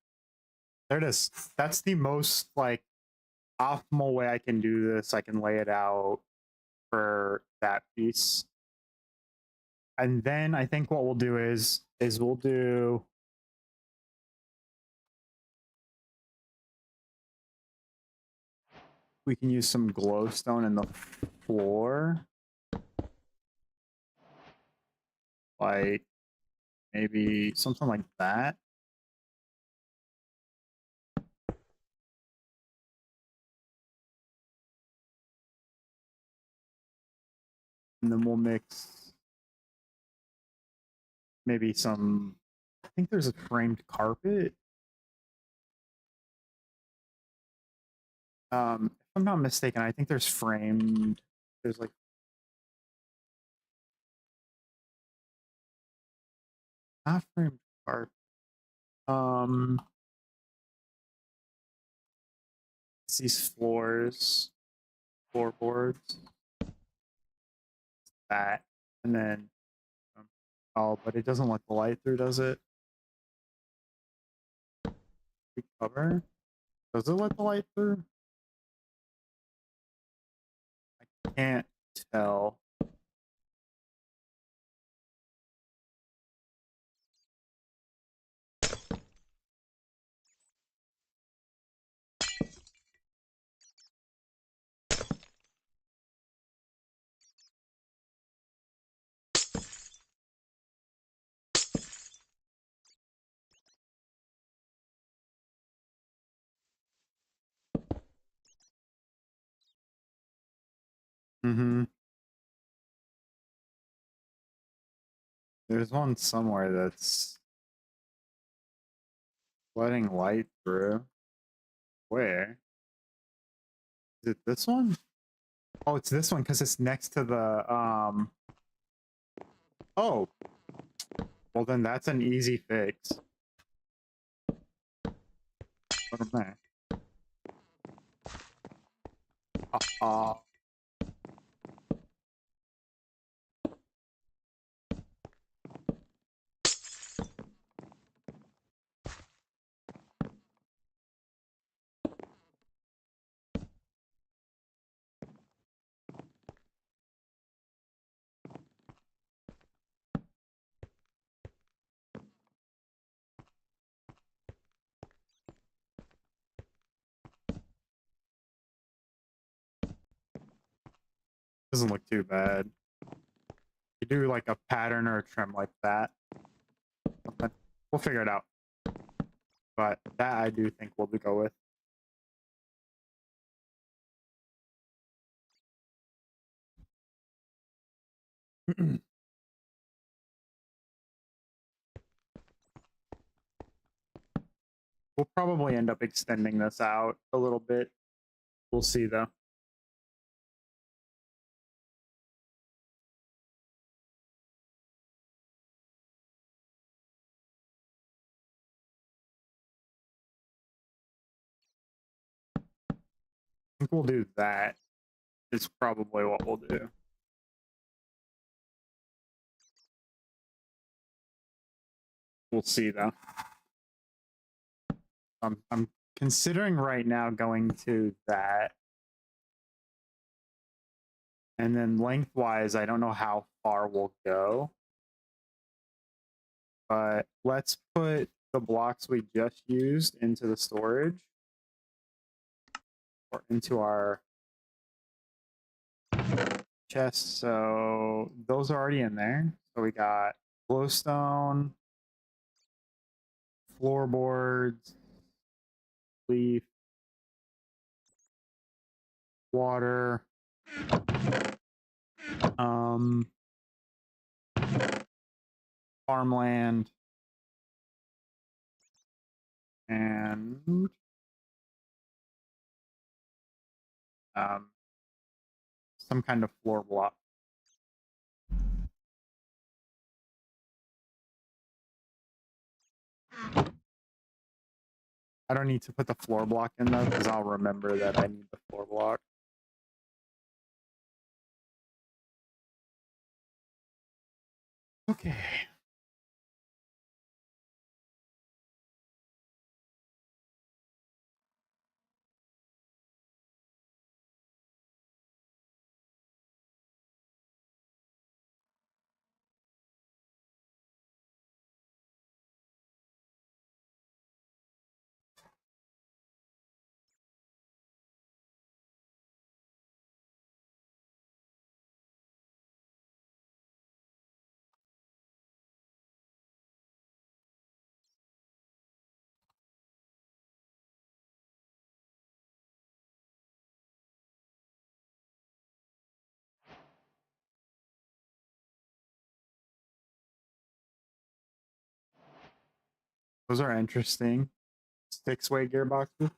Speaker 1: There it is. That's the most like optimal way I can do this. I can lay it out for that piece. And then I think what we'll do is we'll do we can use some glowstone in the floor. Like maybe something like that. And then we'll mix maybe some, I think there's a framed carpet. If I'm not mistaken, I think there's like not framed carpet. It's these floorboards, that, and then oh, but it doesn't let the light through, does it? Cover? Does it let the light through? I can't tell. Mm-hmm. There's one somewhere that's letting light through. Where? Is it this one? Oh, it's this one because it's next to the Oh, well then that's an easy fix. Put 'em there. Uh, doesn't look too bad. You do like a pattern or a trim like that. Something. We'll figure it out. But that I do think we'll go with. We'll probably end up extending this out a little bit. We'll see though. I think we'll do that. Is probably what we'll do. We'll see though. I'm considering right now going to that. And then lengthwise, I don't know how far we'll go. But let's put the blocks we just used into the storage. Or into our chest. So those are already in there. So we got glowstone, floorboards, leaf, water, farmland, and some kind of floor block. I don't need to put the floor block in though, because I'll remember that I need the floor block. Okay. Those are interesting. 6-way gearboxes.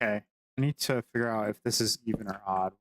Speaker 1: Okay. I need to figure out if this is even or odd.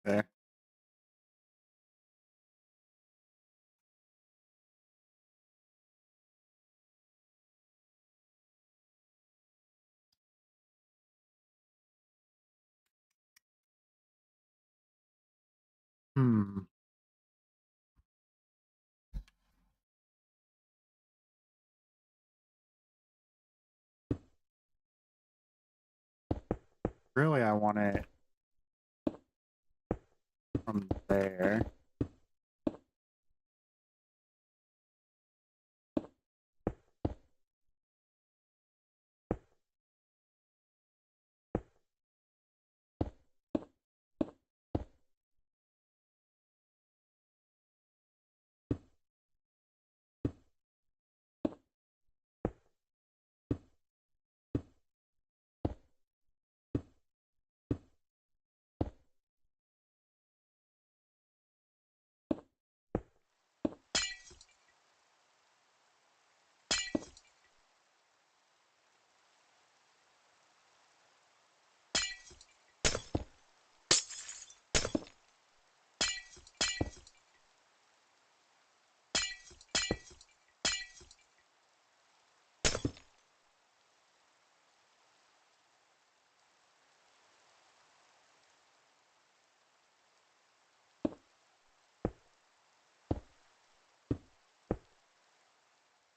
Speaker 1: There. Hmm. Really, I want it from there.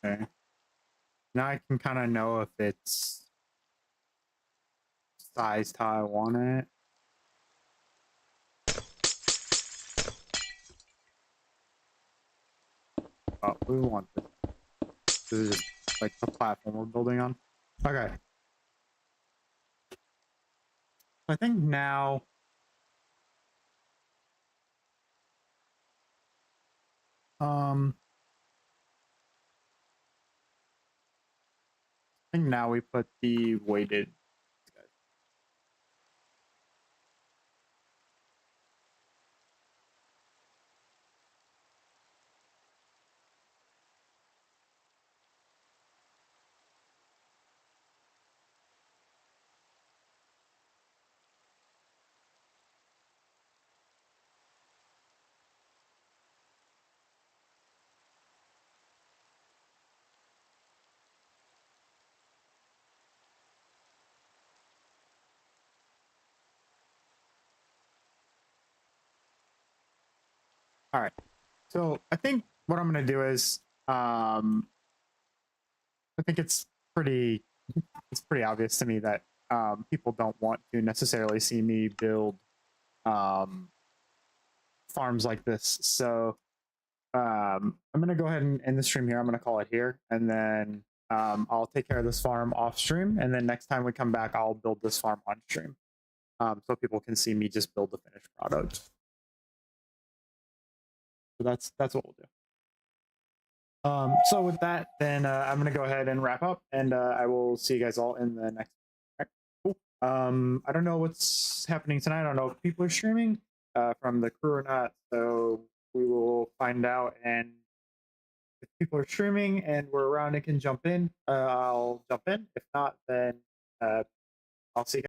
Speaker 1: Okay. Now I can kind of know if it's sized how I want it. Oh, we want this. This is just like the platform we're building on. Okay. I think now I think now we put the weighted. All right. So I think what I'm gonna do is I think it's pretty obvious to me that people don't want to necessarily see me build um, farms like this. So I'm gonna go ahead and end the stream here. I'm gonna call it here, and then I'll take care of this farm off stream, and then next time we come back, I'll build this farm on stream, so people can see me just build the finished product. So that's what we'll do. So with that, then I'm gonna go ahead and wrap up, and I will see you guys all in the next. All right, cool. I don't know what's happening tonight. I don't know if people are streaming from the crew or not. So we will find out, and if people are streaming and we're around and can jump in, I'll jump in. If not, then I'll see you guys.